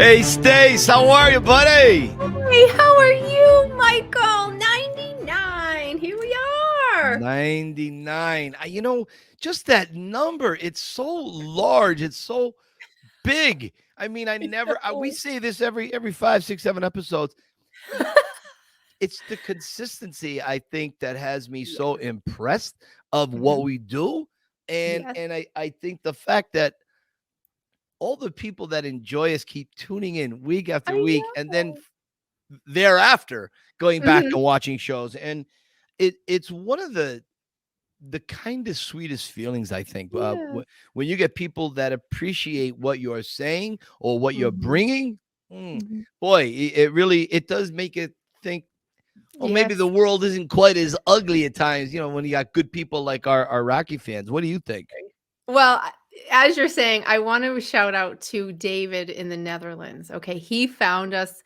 Hey, Stace, how are you, buddy? Hey, how are you, Michael? 99. Here we are. 99. Just that number, it's so large. It's so big. I mean, we say this every 5, 6, 7 episodes. It's the consistency, I think, that has me so impressed of what we do. And I think the fact that all the people that enjoy us keep tuning in week after week, and then thereafter going back to watching shows. And it's one of the kindest, sweetest feelings, I think, when you get people that appreciate what you're saying or what you're bringing. Boy, it does make it think, maybe the world isn't quite as ugly at times, when you got good people like our Rocky fans. What do you think? Well, as you're saying, I want to shout out to David in the Netherlands. Okay, he found us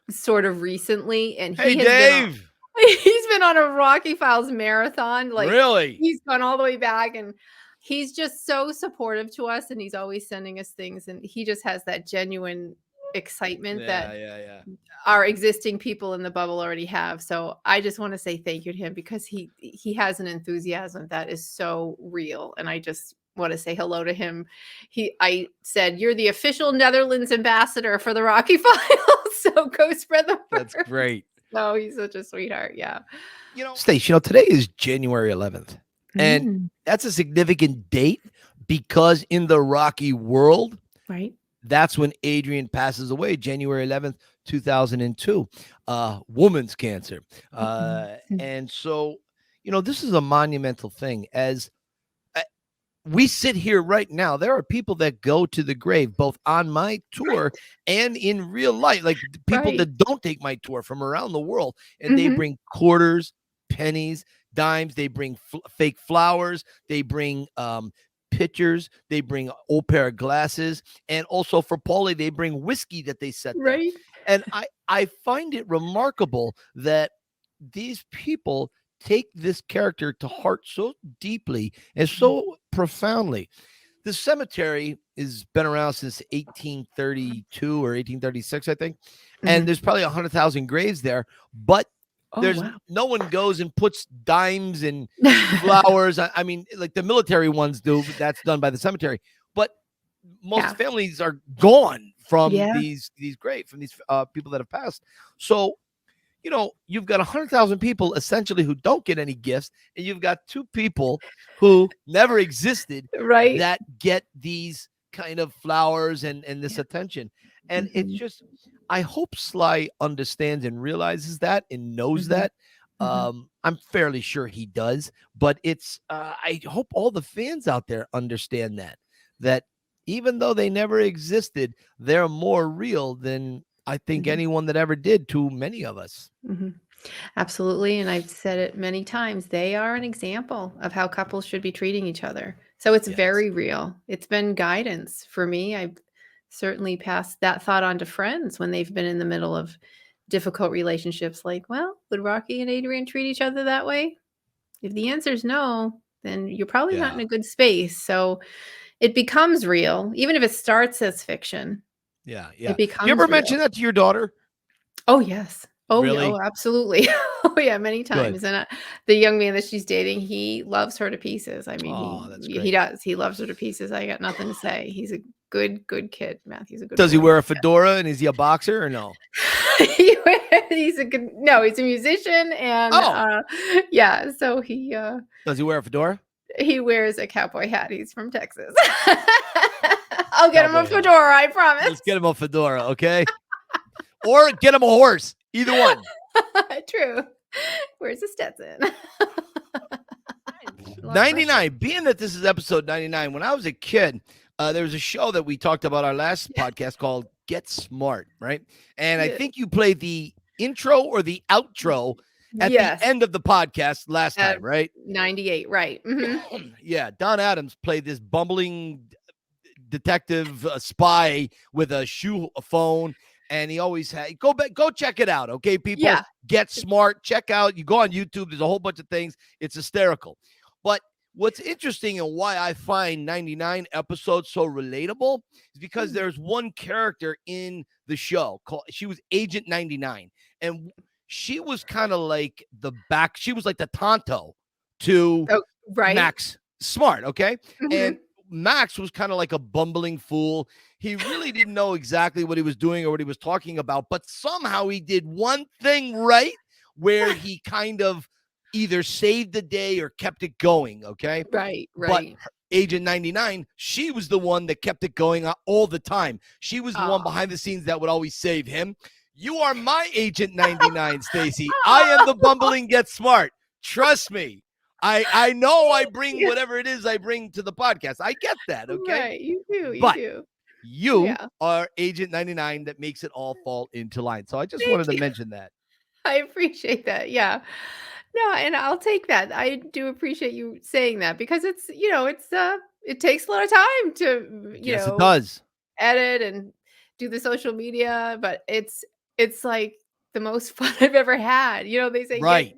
sort of recently, and Hey, Dave. He's been on a Rocky Files marathon. Like, really? He's gone all the way back, and he's just so supportive to us, and he's always sending us things, and he just has that genuine excitement that our existing people in the bubble already have. So I just want to say thank you to him, because he has an enthusiasm that is so real, and I just want to say hello to him. I said, you're the official Netherlands ambassador for the Rocky Files, so go spread the word. That's great. Oh, he's such a sweetheart. Yeah. Stace, today is January 11th. And that's a significant date because in the Rocky world, right, that's when Adrian passes away, January 11th, 2002, woman's cancer. And so, this is a monumental thing. As we sit here right now, there are people that go to the grave, both on my tour and in real life, like people that don't take my tour from around the world, and they bring quarters, pennies, dimes. They bring fake flowers. They bring pictures. They bring old pair of glasses. And also for Paulie, they bring whiskey that they set there. And I find it remarkable that these people take this character to heart so deeply and so profoundly. The cemetery has been around since 1832 or 1836, I think. And there's probably 100,000 graves there, but no one goes and puts dimes and flowers. I mean, like the military ones do, but that's done by the cemetery. But most families are gone from these graves, from these people that have passed. So, you've got 100,000 people essentially who don't get any gifts, and you've got two people who never existed that get these kind of flowers and this attention. And it's just, I hope Sly understands and realizes that and knows that. I'm fairly sure he does, but it's, I hope all the fans out there understand that even though they never existed, they're more real than I think anyone that ever did to many of us. Absolutely. And I've said it many times. They are an example of how couples should be treating each other. So it's very real. It's been guidance for me. I've certainly passed that thought on to friends when they've been in the middle of difficult relationships. Like, well, would Rocky and Adrian treat each other that way? If the answer is no, then you're probably not in a good space. So it becomes real, even if it starts as fiction. Yeah. It becomes you ever real. mention that to your daughter? Oh, yes. Oh, really? Oh, absolutely. Oh, yeah, many times. Good. And the young man that she's dating, he loves her to pieces. I mean, he does. He loves her to pieces. I got nothing to say. He's a good kid, Matthew's a good Does boy. He wear a fedora and is he a boxer or no? He's a musician, and so he does he wear a fedora? He wears a cowboy hat. He's from Texas. I'll get him a fedora, I promise. Let's get him a fedora, okay? Or get him a horse. Either one. True. Where's the Stetson? 99. Being that this is episode 99, when I was a kid, there was a show that we talked about our last podcast called Get Smart, right? And I think you played the intro or the outro at the end of the podcast last time, right? 98, right. Yeah, Don Adams played this bumbling detective spy with a phone. And he always had go check it out. Okay, people, Get Smart. Check out. You go on YouTube. There's a whole bunch of things. It's hysterical. But what's interesting and why I find 99 episodes so relatable is because there's one character in the show called, she was Agent 99. And she was kind of like she was like the Tonto to Oh, right. Max Smart. Okay. Mhm. And Max was kind of like a bumbling fool. He really didn't know exactly what he was doing or what he was talking about, but somehow he did one thing right where he kind of either saved the day or kept it going. Okay. Right, But right. Agent 99, she was the one that kept it going all the time. She was the one Aw. behind the scenes that would always save him. You are my Agent 99, Stacy. I am the bumbling get smart. Trust me. I know I bring whatever it is I bring to the podcast. I get that, okay? Right, you do, you But do. you Yeah. are Agent 99 that makes it all fall into line. So I just Thank wanted to you. mention that. I appreciate that, yeah. No, and I'll take that. I do appreciate you saying that because it's, it takes a lot of time to, Yes, it does. edit and do the social media, but it's like the most fun I've ever had. They say Right.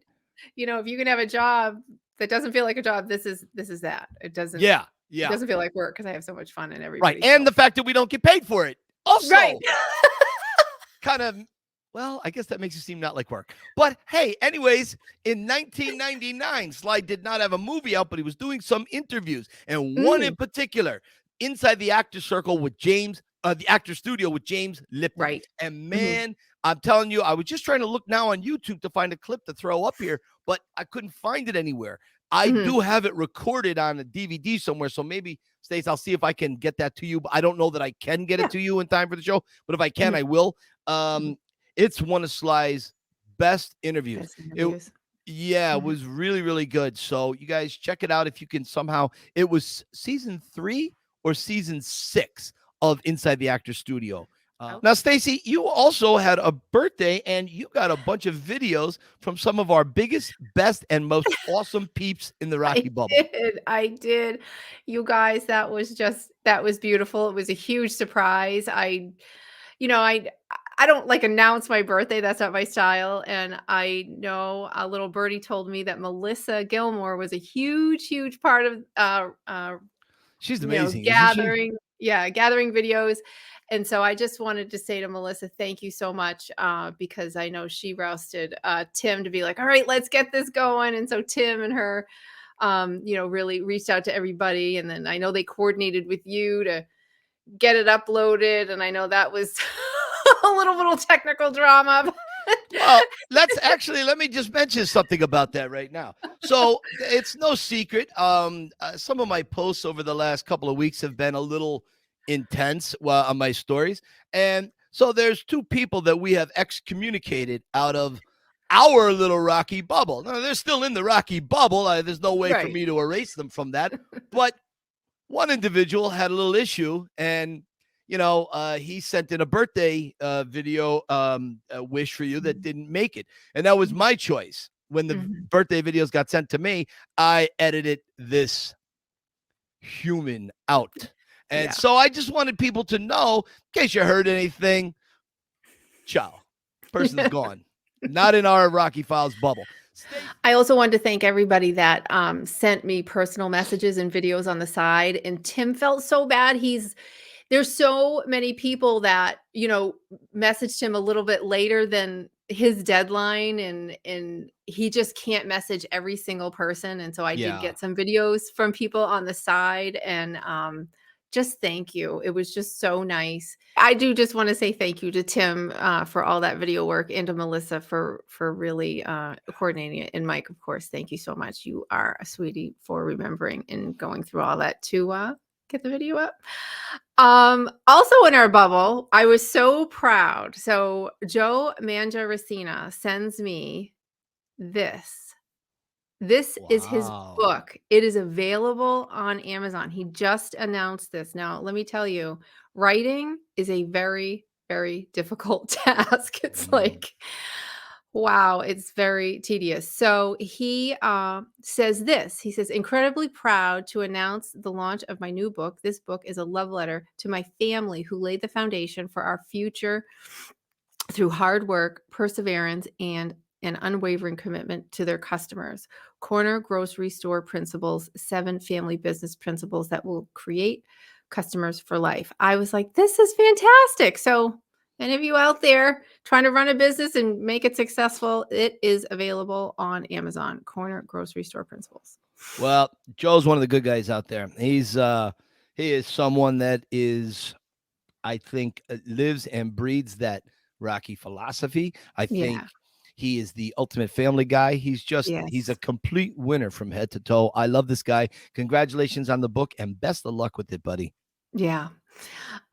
if you can have a job that doesn't feel like a job, this is that. It doesn't Yeah. it Yeah. doesn't feel like work because I have so much fun and Right. everybody And the fact that we don't get paid for it. Also, Right. kind of, well, I guess that makes it seem not like work. But hey, anyways, in 1999, Sly did not have a movie out, but he was doing some interviews. And one in particular, Inside the Actor Circle with James, the Actor Studio with James Lipton. Right. And man, I'm telling you, I was just trying to look now on YouTube to find a clip to throw up here, but I couldn't find it anywhere. I do have it recorded on a DVD somewhere. So maybe, Stace, I'll see if I can get that to you. But I don't know that I can get it to you in time for the show. But if I can, I will. It's one of Sly's best interviews. Best interviews. It was really, really good. So you guys check it out if you can somehow. It was season 3 or season 6 of Inside the Actor Studio. Now, Stacy, you also had a birthday and you got a bunch of videos from some of our biggest, best, and most awesome peeps in the Rocky Bubble. I did. You guys, that was beautiful. It was a huge surprise. I don't like announce my birthday. That's not my style. And I know a little birdie told me that Melissa Gilmore was a huge, huge part of She's amazing, gathering videos. And so I just wanted to say to Melissa, thank you so much, because I know she rousted Tim to be like, all right, let's get this going. And so Tim and her, really reached out to everybody. And then I know they coordinated with you to get it uploaded. And I know that was a little technical drama. Well, let me just mention something about that right now. So it's no secret. Some of my posts over the last couple of weeks have been a little intense on my stories. And so there's 2 people that we have excommunicated out of our little Rocky bubble. Now, they're still in the Rocky bubble. There's no way for me to erase them from that. But one individual had a little issue, and he sent in a birthday video wish for you that didn't make it. And that was my choice. When the birthday videos got sent to me, I edited this human out. And so I just wanted people to know, in case you heard anything, ciao. Person's gone. Not in our Rocky Files bubble. I also wanted to thank everybody that sent me personal messages and videos on the side. And Tim felt so bad. There's so many people that, messaged him a little bit later than his deadline, and he just can't message every single person. And so I did get some videos from people on the side, and just thank you. It was just so nice. I do just want to say thank you to Tim for all that video work, and to Melissa for really coordinating it. And Mike, of course, thank you so much. You are a sweetie for remembering and going through all that to get the video up. Also in our bubble, I was so proud. So Joe Mangiaracina sends me this. This is his book. It is available on Amazon. He just announced this. Now, let me tell you, writing is a very, very difficult task. It's like, wow, it's very tedious. So he says this. He says, incredibly proud to announce the launch of my new book. This book is a love letter to my family who laid the foundation for our future through hard work, perseverance, and an unwavering commitment to their customers. Corner Grocery Store Principles, 7 family business principles that will create customers for life. I was like, this is fantastic. So Any of you out there trying to run a business and make it successful, it is available on Amazon. Corner Grocery Store Principles. Well, Joe's one of the good guys out there. He is someone that is, I think, lives and breathes that Rocky philosophy. I think Yeah. he is the ultimate family guy. He's Yes. a complete winner from head to toe. I love this guy. Congratulations on the book and best of luck with it, buddy. Yeah.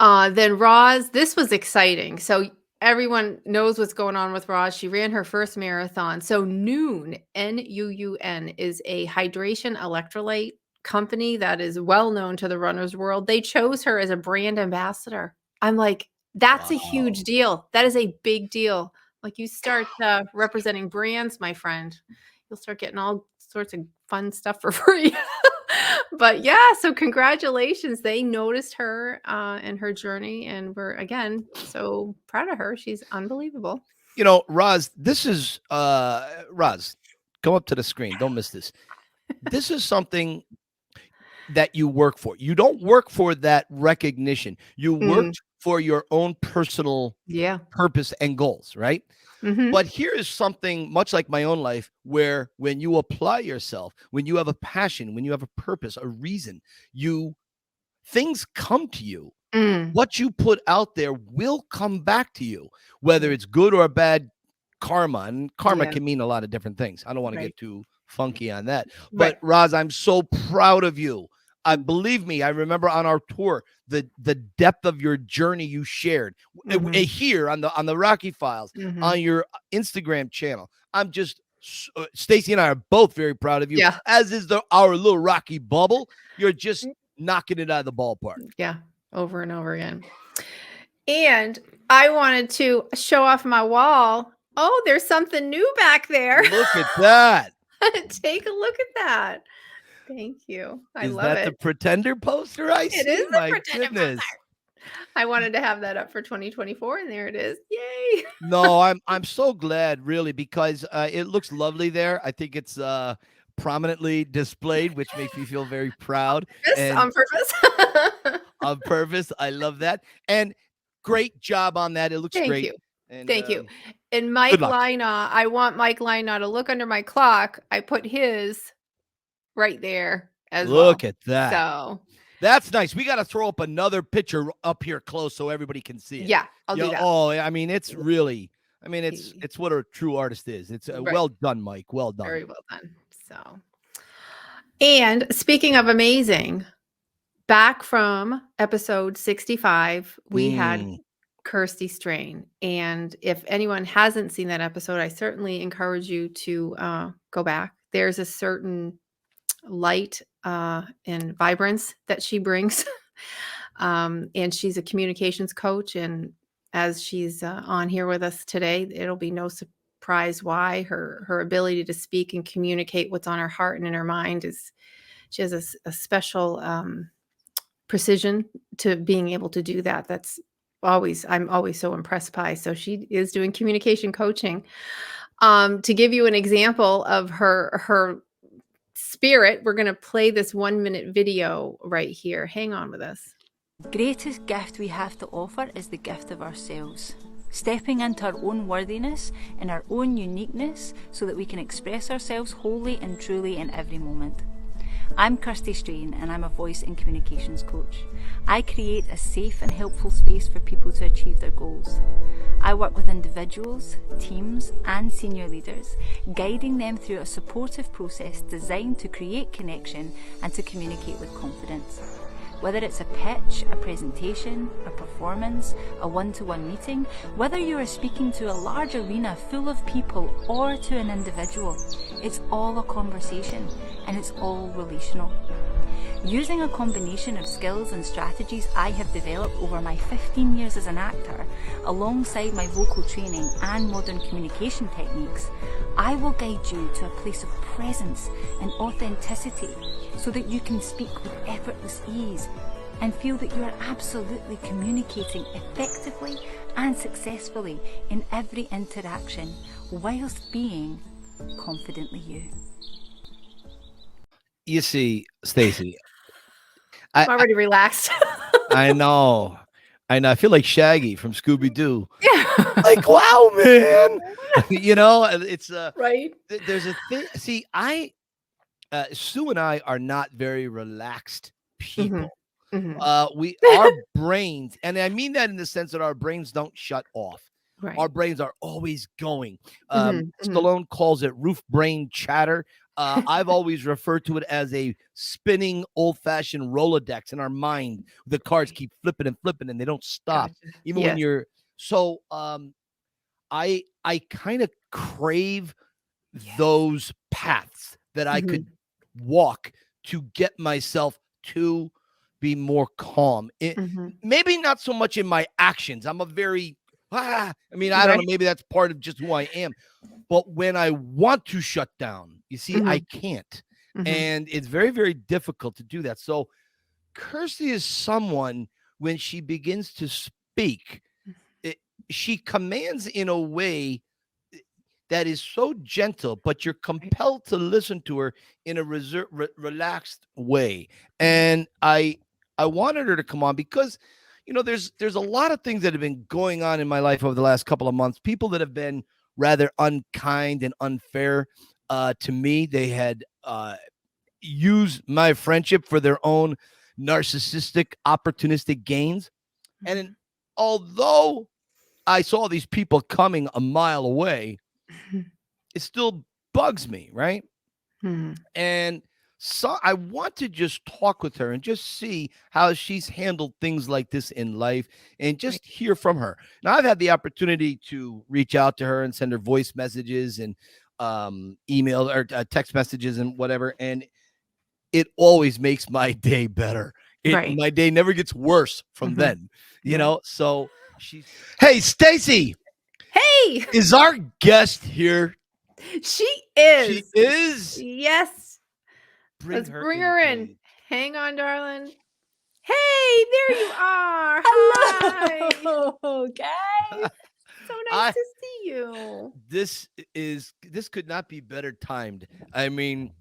Then Roz, this was exciting. So everyone knows what's going on with Roz. She ran her first marathon. So Noon, Nuun, is a hydration electrolyte company that is well known to the runner's world. They chose her as a brand ambassador. I'm like, that's a huge Wow. deal. That is a big deal. Like you start representing brands, my friend, you'll start getting all sorts of fun stuff for free. But yeah, so congratulations. They noticed her and her journey, and we're again so proud of her. She's unbelievable. You know, Roz, this is Roz, come up to the screen. Don't miss this. This is something that you work for. You don't work for that recognition. You worked for your own personal purpose and goals, right? Mm-hmm. But here is something much like my own life, where when you apply yourself, when you have a passion, when you have a purpose, a reason, things come to you. What you put out there will come back to you, whether it's good or bad karma. And karma can mean a lot of different things. I don't want to get too funky on that. But Roz, I'm so proud of you. Believe me, I remember on our tour, the depth of your journey you shared here on the Rocky Files, on your Instagram channel. I'm just Stacy and I are both very proud of you, as is our little Rocky bubble. You're just knocking it out of the ballpark. Yeah, over and over again. And I wanted to show off my wall. Oh, there's something new back there. Look at that. Take a look at that. Thank you. I love it. Is that the Pretender poster I see? It is My the Pretender goodness. poster. I wanted to have that up for 2024, and there it is. Yay! No, I'm so glad, really, because it looks lovely there. I think it's prominently displayed, which makes me feel very proud. On purpose. On purpose. I love that. And great job on that. It looks great. Thank you. And, Thank you. And Mike Lina, I want Mike Lina to look under my clock. I put his right there as well. Look at that. So that's nice. We got to throw up another picture up here close so everybody can see it. Yeah, I'll do that. Oh, I mean, it's really, it's what a true artist is. It's well done, Mike. Well done. Very well done. So, and speaking of amazing, back from episode 65, we had Kirsty Strain. And if anyone hasn't seen that episode, I certainly encourage you to go back. There's a certain light and vibrance that she brings. And she's a communications coach. And as she's on here with us today, it'll be no surprise why her ability to speak and communicate what's on her heart and in her mind is, she has a special precision to being able to do that. I'm always so impressed by. So she is doing communication coaching. To give you an example of her spirit, we're going to play this 1-minute video right here. Hang on with us. The greatest gift we have to offer is the gift of ourselves. Stepping into our own worthiness and our own uniqueness so that we can express ourselves wholly and truly in every moment. I'm Kirsty Strain and I'm a voice and communications coach. I create a safe and helpful space for people to achieve their goals. I work with individuals, teams and senior leaders, guiding them through a supportive process designed to create connection and to communicate with confidence. Whether it's a pitch, a presentation, a performance, a one-to-one meeting, whether you are speaking to a large arena full of people or to an individual, it's all a conversation and it's all relational. Using a combination of skills and strategies I have developed over my 15 years as an actor, alongside my vocal training and modern communication techniques, I will guide you to a place of presence and authenticity so that you can speak with effortless ease and feel that you are absolutely communicating effectively and successfully in every interaction whilst being confidently you. You see, Stacy, I'm already relaxed. I know. I know. I feel like Shaggy from Scooby-Doo. Yeah. Like, wow, man. It's Right. there's a thing. See, Sue and I are not very relaxed people. Our brains, and I mean that in the sense that our brains don't shut off. Right. Our brains are always going. Stallone calls it roof brain chatter. I've always referred to it as a spinning old-fashioned Rolodex in our mind. The cards keep flipping and flipping, and they don't stop. Gotcha. Even when you're so. I kind of crave those paths that I could walk to get myself to be more calm. Maybe not so much in my actions. I'm a very I don't know. Maybe that's part of just who I am. But when I want to shut down, you see, I can't. And it's very, very difficult to do that. So Kirsty is someone, when she begins to speak, she commands in a way that is so gentle, but you're compelled to listen to her in a relaxed way. And I wanted her to come on because, there's a lot of things that have been going on in my life over the last couple of months. People that have been rather unkind and unfair to me. They had used my friendship for their own narcissistic, opportunistic gains. And although I saw these people coming a mile away, it still bugs me, right? And so I want to just talk with her and just see how she's handled things like this in life and just hear from her. Now, I've had the opportunity to reach out to her and send her voice messages and email or text messages and whatever, and it always makes my day better. My day never gets worse from then, so hey, Stacy. Hey, is our guest here? She is. She is? Yes. Let's bring her in. Please. Hang on, darling. Hey, there you are. Hello, guys. So nice to see you. This could not be better timed. I mean,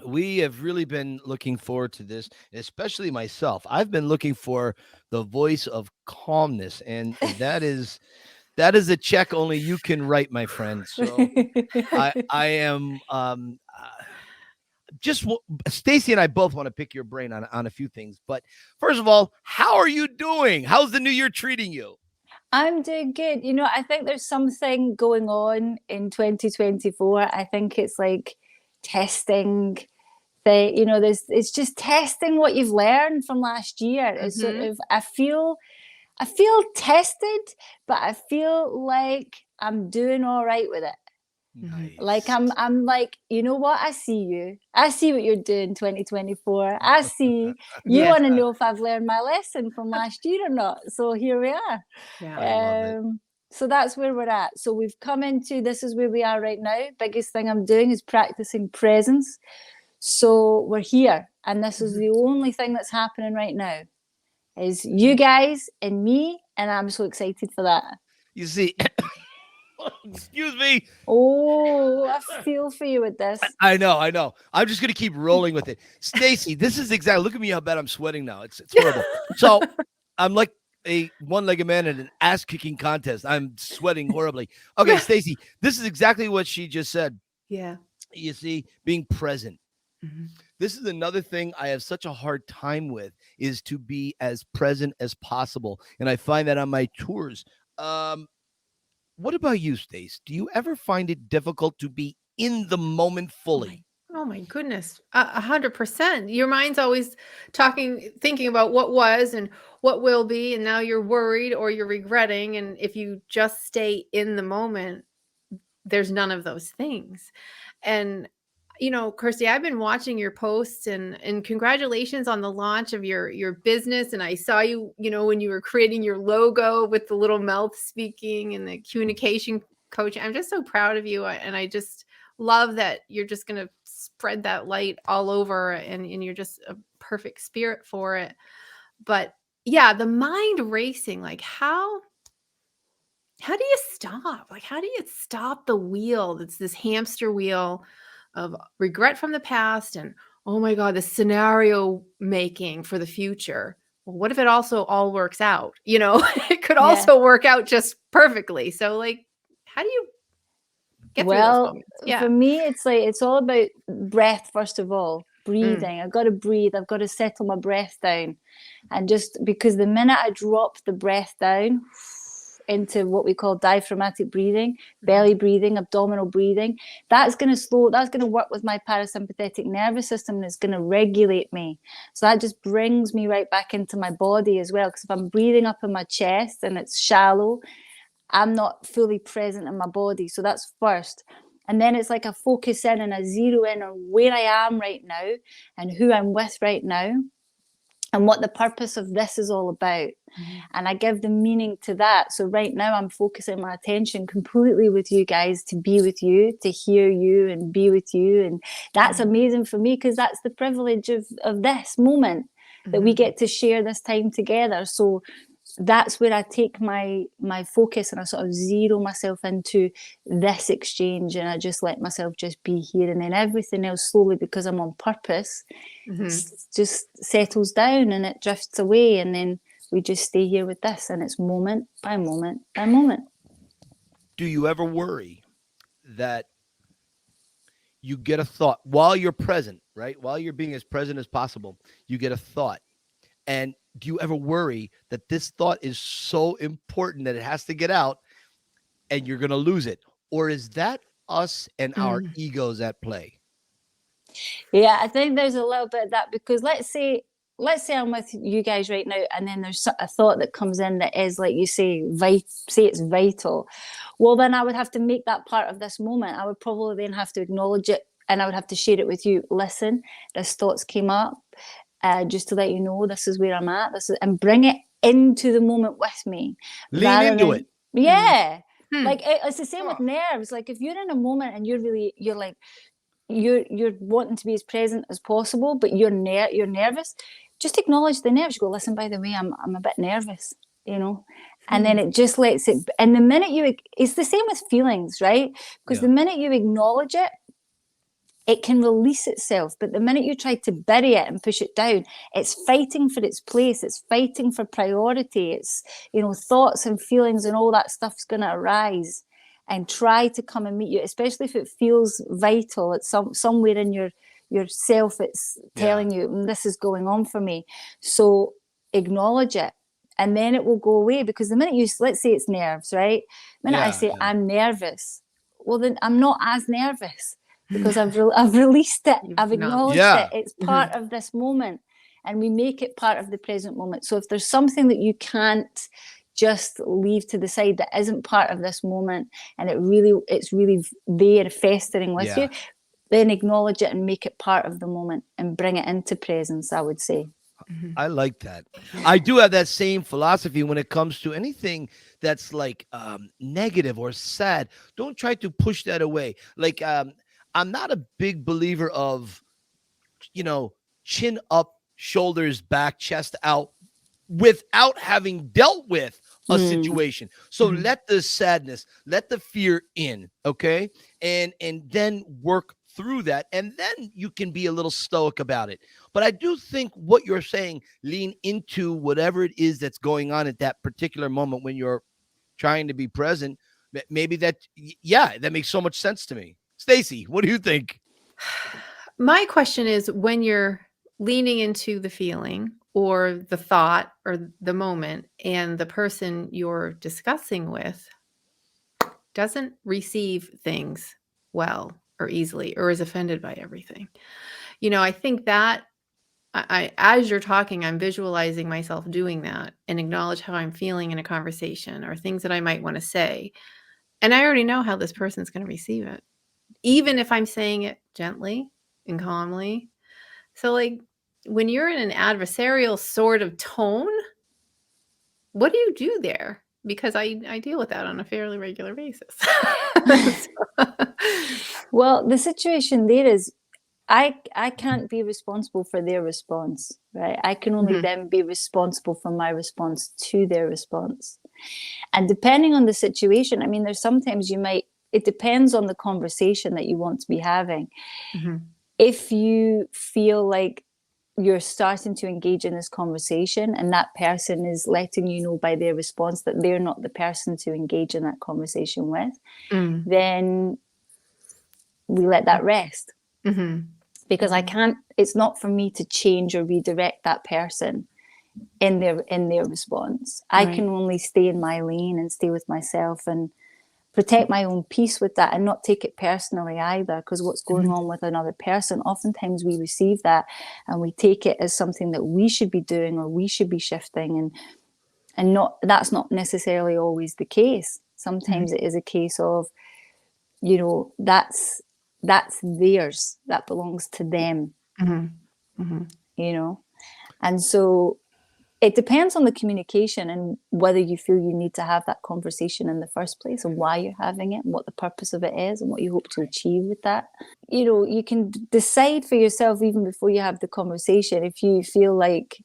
we have really been looking forward to this, especially myself. I've been looking for the voice of calmness, and that is a check only you can write, my friend. So I am just Stacy and I both want to pick your brain on a few things. But first of all, how are you doing? How's the new year treating you? I'm doing good. I think there's something going on in 2024. I think it's like testing it's just testing what you've learned from last year. It's sort of, I feel tested, but I feel like I'm doing all right with it. Nice. Like I'm like, you know what? I see you. I see what you're doing 2024. I see you want to know if I've learned my lesson from last year or not. So here we are. Yeah. So that's where we're at. So we've come into, this is where we are right now. Biggest thing I'm doing is practicing presence. So we're here. And this is the only thing that's happening right now is you guys and me. And I'm so excited for that. You see, excuse me. Oh, I feel for you with this. I know. I'm just going to keep rolling with it. Stacy, this is exactly, look at me how bad I'm sweating now. It's horrible. So I'm like a one-legged man in an ass-kicking contest. I'm sweating horribly. Okay, Stacy, this is exactly what she just said. Yeah. You see, being present. This is another thing I have such a hard time with, is to be as present as possible. And I find that on my tours. What about you, Stace? Do you ever find it difficult to be in the moment fully? Oh my goodness. 100%. Your mind's always thinking about what was and what will be. And now you're worried or you're regretting. And if you just stay in the moment, there's none of those things. And Kirsty, I've been watching your posts and congratulations on the launch of your business. And I saw you, when you were creating your logo with the little mouth speaking and the communication coach. I'm just so proud of you. And I just love that you're just going to spread that light all over and you're just a perfect spirit for it. But yeah, the mind racing, like how do you stop? Like, how do you stop the wheel? It's this hamster wheel of regret from the past and, oh my God, the scenario making for the future. well, what if it also all works out? You know, it could also work out just perfectly. So like, how do you get through those moments? For me, it's like, it's all about breath, first of all, breathing. I've got to breathe. I've got to settle my breath down. And just because the minute I drop the breath down into what we call diaphragmatic breathing, belly breathing, abdominal breathing, that's going to work with my parasympathetic nervous system, and it's going to regulate me. So that just brings me right back into my body as well. Because if I'm breathing up in my chest and it's shallow, I'm not fully present in my body. So that's first. And then it's like a focus in and a zero in on where I am right now and who I'm with right now and what the purpose of this is all about. And I give the meaning to that. So right now I'm focusing my attention completely with you guys, to be with you, to hear you and be with you. And that's amazing for me, because that's the privilege of this moment, that we get to share this time together. So that's where I take my focus, and I sort of zero myself into this exchange, and I just let myself just be here, and then everything else slowly, because I'm on purpose, just settles down and it drifts away, and then we just stay here with this, and it's moment by moment by moment. Do you ever worry that you get a thought while you're present, right? While you're being as present as possible, you get a thought. And do you ever worry that this thought is so important that it has to get out and you're going to lose it? Or is that us and our egos at play? Yeah, I think there's a little bit of that, because let's say I'm with you guys right now, and then there's a thought that comes in that is, like you say, say it's vital. Well, then I would have to make that part of this moment. I would probably then have to acknowledge it, and I would have to share it with you. Listen, this thoughts came up. Just to let you know, this is where I'm at. And bring it into the moment with me. Lean into it. Yeah. Like it's the same with nerves. Like if you're in a moment and you're wanting to be as present as possible, but you're nervous, just acknowledge the nerves. You go, listen, by the way, I'm a bit nervous, you know. And then it just lets it. And the minute it's the same with feelings, right? Because the minute you acknowledge it, it can release itself. But the minute you try to bury it and push it down, it's fighting for its place. It's fighting for priority. It's, you know, thoughts and feelings and all that stuff's going to arise and try to come and meet you, especially if it feels vital. It's somewhere in yourself. It's telling you, this is going on for me. So acknowledge it. And then it will go away. Because the minute let's say it's nerves, right? The minute I say I'm nervous, well, then I'm not as nervous. Because I've released it, I've acknowledged it. It's part of this moment, and we make it part of the present moment. So if there's something that you can't just leave to the side that isn't part of this moment, and it's really there festering with you, then acknowledge it and make it part of the moment and bring it into presence, I would say. I like that. I do have that same philosophy when it comes to anything that's like negative or sad. Don't try to push that away. Like, I'm not a big believer of, you know, chin up, shoulders back, chest out, without having dealt with a situation. So let the sadness, let the fear in, okay? And then work through that, and then you can be a little stoic about it. But I do think what you're saying, lean into whatever it is that's going on at that particular moment when you're trying to be present. Maybe that makes so much sense to me. Stacy, what do you think? My question is, when you're leaning into the feeling or the thought or the moment, and the person you're discussing with doesn't receive things well or easily, or is offended by everything, you know, I think that as you're talking, I'm visualizing myself doing that and acknowledge how I'm feeling in a conversation or things that I might want to say. And I already know how this person's going to receive it, even if I'm saying it gently and calmly. So like when you're in an adversarial sort of tone, what do you do there? Because I deal with that on a fairly regular basis. Well, the situation there is, I can't be responsible for their response, right? I can only then be responsible for my response to their response. And depending on the situation, I mean, there's sometimes it depends on the conversation that you want to be having. If you feel like you're starting to engage in this conversation and that person is letting you know by their response that they're not the person to engage in that conversation with, then we let that rest. Because it's not for me to change or redirect that person in their response. I can only stay in my lane and stay with myself and protect my own peace with that and not take it personally either, because what's going on with another person, oftentimes we receive that and we take it as something that we should be doing or we should be shifting, and not, that's not necessarily always the case. Sometimes it is a case of, you know, that's theirs, that belongs to them. You know, and so it depends on the communication and whether you feel you need to have that conversation in the first place and why you're having it and what the purpose of it is and what you hope to achieve with that. You know, you can decide for yourself even before you have the conversation if you feel like,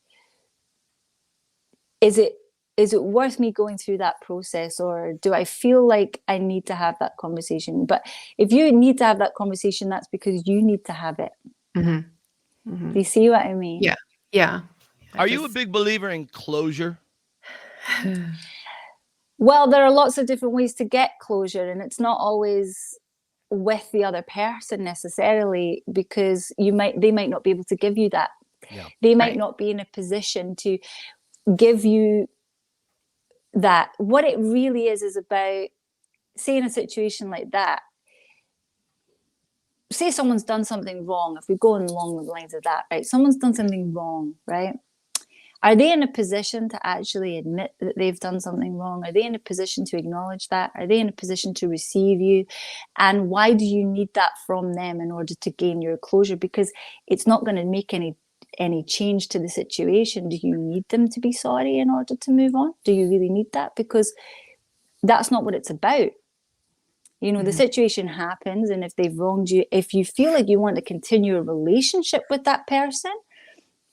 is it worth me going through that process, or do I feel like I need to have that conversation? But if you need to have that conversation, that's because you need to have it. Do you see what I mean? Yeah. Are you a big believer in closure? Well, there are lots of different ways to get closure, and it's not always with the other person necessarily, because they might not be able to give you that. They might not be in a position to give you that. What it really is about, say in a situation like that, say someone's done something wrong, if we go along the lines of that, right? Someone's done something wrong, right? Are they in a position to actually admit that they've done something wrong? Are they in a position to acknowledge that? Are they in a position to receive you? And why do you need that from them in order to gain your closure? Because it's not going to make any change to the situation. Do you need them to be sorry in order to move on? Do you really need that? Because that's not what it's about. You know, the situation happens, and if they've wronged you, if you feel like you want to continue a relationship with that person,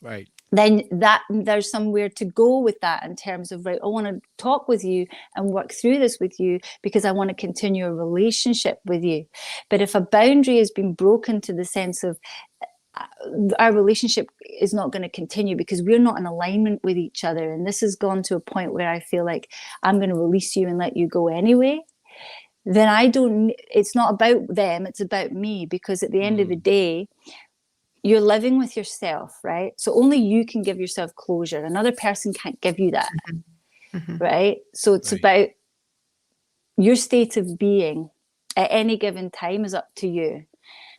right, then there's somewhere to go with that in terms of, right, I want to talk with you and work through this with you because I want to continue a relationship with you. But if a boundary has been broken to the sense of our relationship is not going to continue because we're not in alignment with each other, and this has gone to a point where I feel like I'm going to release you and let you go anyway, then it's not about them, it's about me, because at the end of the day, you're living with yourself, right? So only you can give yourself closure. Another person can't give you that, right? So it's about your state of being at any given time is up to you.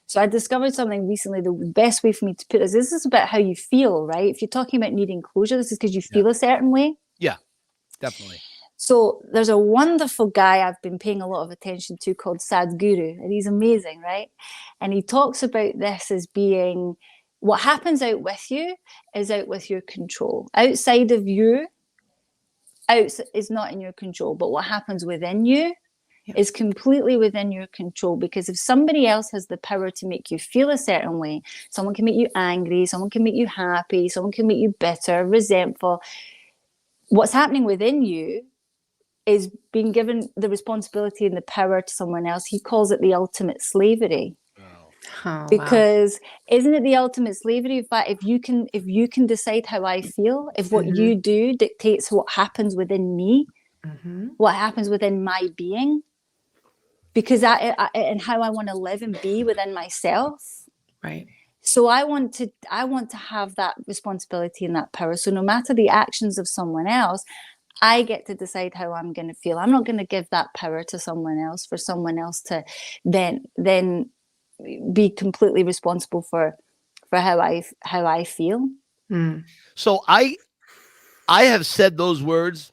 So I discovered something recently. The best way for me to put this is about how you feel, right? If you're talking about needing closure, this is because you feel a certain way. Yeah, definitely. So there's a wonderful guy I've been paying a lot of attention to called Sadhguru, and he's amazing, right? And he talks about this as being, what happens out with you is out with your control. Outside of you is not in your control, but what happens within you is completely within your control. Because if somebody else has the power to make you feel a certain way, someone can make you angry, someone can make you happy, someone can make you bitter, resentful. What's happening within you is being given the responsibility and the power to someone else. He calls it the ultimate slavery. Because isn't it the ultimate slavery if you can decide how I feel, if what you do dictates what happens within me, what happens within my being, because and how I want to live and be within myself, right? So I want to have that responsibility and that power. So no matter the actions of someone else, I get to decide how I'm going to feel. I'm not going to give that power to someone else for someone else to then be completely responsible for how I feel. So I have said those words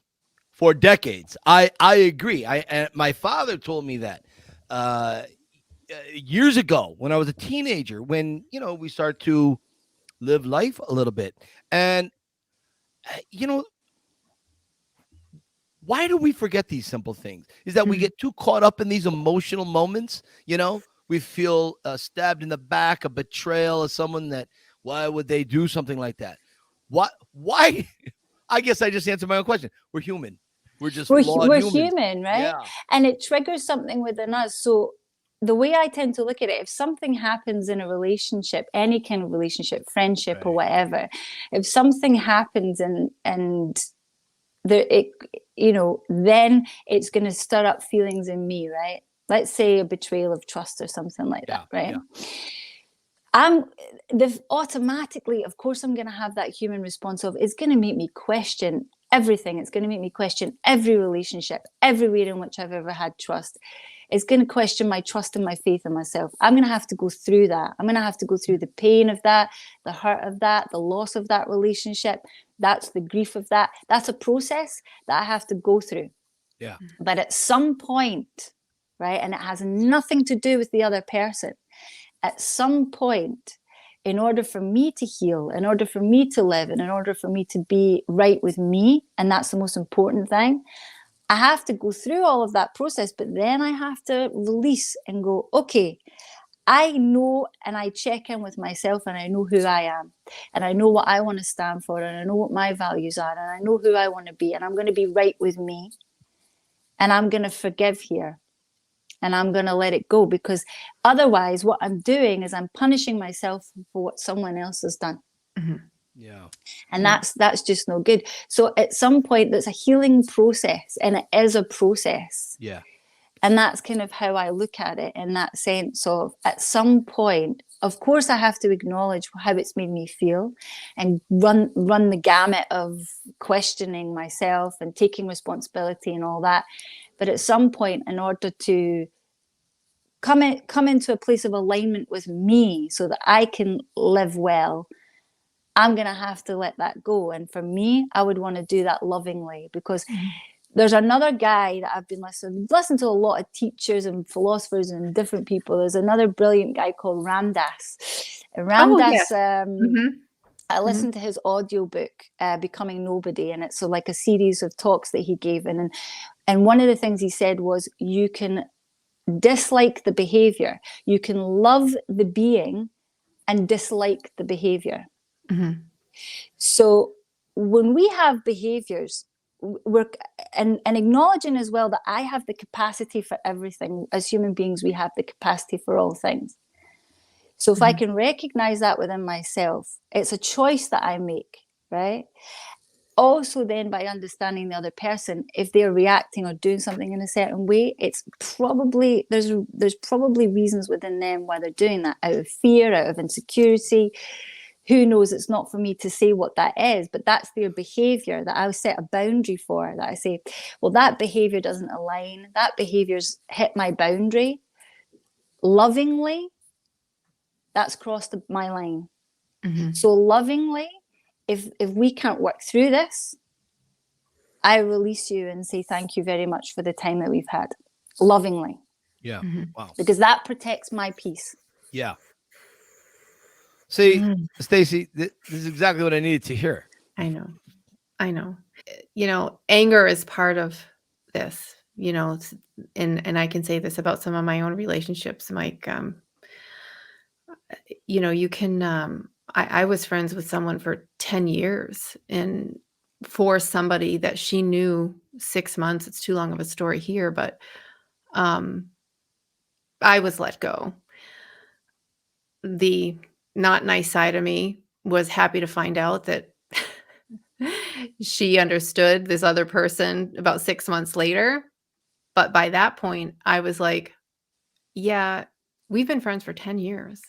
for decades. I agree. And my father told me that years ago when I was a teenager, when, you know, we start to live life a little bit. And, you know, why do we forget these simple things? Is that we get too caught up in these emotional moments. You know, we feel stabbed in the back, a betrayal of someone that, why would they do something like that? Why? I guess I just answered my own question. We're human. We're just we're human, human, right? Yeah. And it triggers something within us. So the way I tend to look at it, if something happens in a relationship, any kind of relationship, friendship or whatever, if something happens and then it's going to stir up feelings in me, right? Let's say a betrayal of trust or something like that, right? Automatically, of course, I'm going to have that human response of, it's going to make me question everything. It's going to make me question every relationship, everywhere in which I've ever had trust. It's going to question my trust and my faith in myself. I'm going to have to go through that. I'm going to have to go through the pain of that, the hurt of that, the loss of that relationship. That's the grief of that. That's a process that I have to go through. Yeah. But at some point, right, and it has nothing to do with the other person, at some point, in order for me to heal, in order for me to live, and in order for me to be right with me, and that's the most important thing, I have to go through all of that process, but then I have to release and go, okay, I know, and I check in with myself, and I know who I am, and I know what I want to stand for, and I know what my values are, and I know who I want to be, and I'm going to be right with me, and I'm going to forgive here, and I'm going to let it go, because otherwise what I'm doing is I'm punishing myself for what someone else has done. Mm-hmm. Yeah. And that's just no good. So at some point, that's a healing process, and it is a process. Yeah. And that's kind of how I look at it, in that sense of, at some point, of course, I have to acknowledge how it's made me feel and run the gamut of questioning myself and taking responsibility and all that. But at some point, in order to come into a place of alignment with me so that I can live well, I'm going to have to let that go. And for me, I would want to do that lovingly, because there's another guy that I've been listening to a lot of teachers and philosophers and different people. There's another brilliant guy called Ramdas. I listened to his audiobook, Becoming Nobody, and it's like a series of talks that he gave. And one of the things he said was, you can dislike the behavior. You can love the being and dislike the behavior. Mm-hmm. So when we have behaviors, we're and acknowledging as well that I have the capacity for everything. As human beings, we have the capacity for all things. So if I can recognize that within myself, it's a choice that I make, right? Also, then, by understanding the other person, if they're reacting or doing something in a certain way, it's probably there's probably reasons within them why they're doing that, out of fear, out of insecurity. Who knows? It's not for me to say what that is, but that's their behavior that I'll set a boundary for. That I say, well, that behavior doesn't align. That behavior's hit my boundary. Lovingly, that's crossed my line. Mm-hmm. So lovingly, if we can't work through this, I release you and say thank you very much for the time that we've had. Lovingly. Yeah. Wow. Because that protects my peace. Yeah. See, Stacy, this is exactly what I needed to hear. I know. You know, anger is part of this, you know, and I can say this about some of my own relationships, Mike. You know, you can, I was friends with someone for 10 years, and for somebody that she knew 6 months, it's too long of a story here, but I was let go. The not nice side of me was happy to find out that she understood this other person about 6 months later. But by that point, I was like, yeah, we've been friends for 10 years.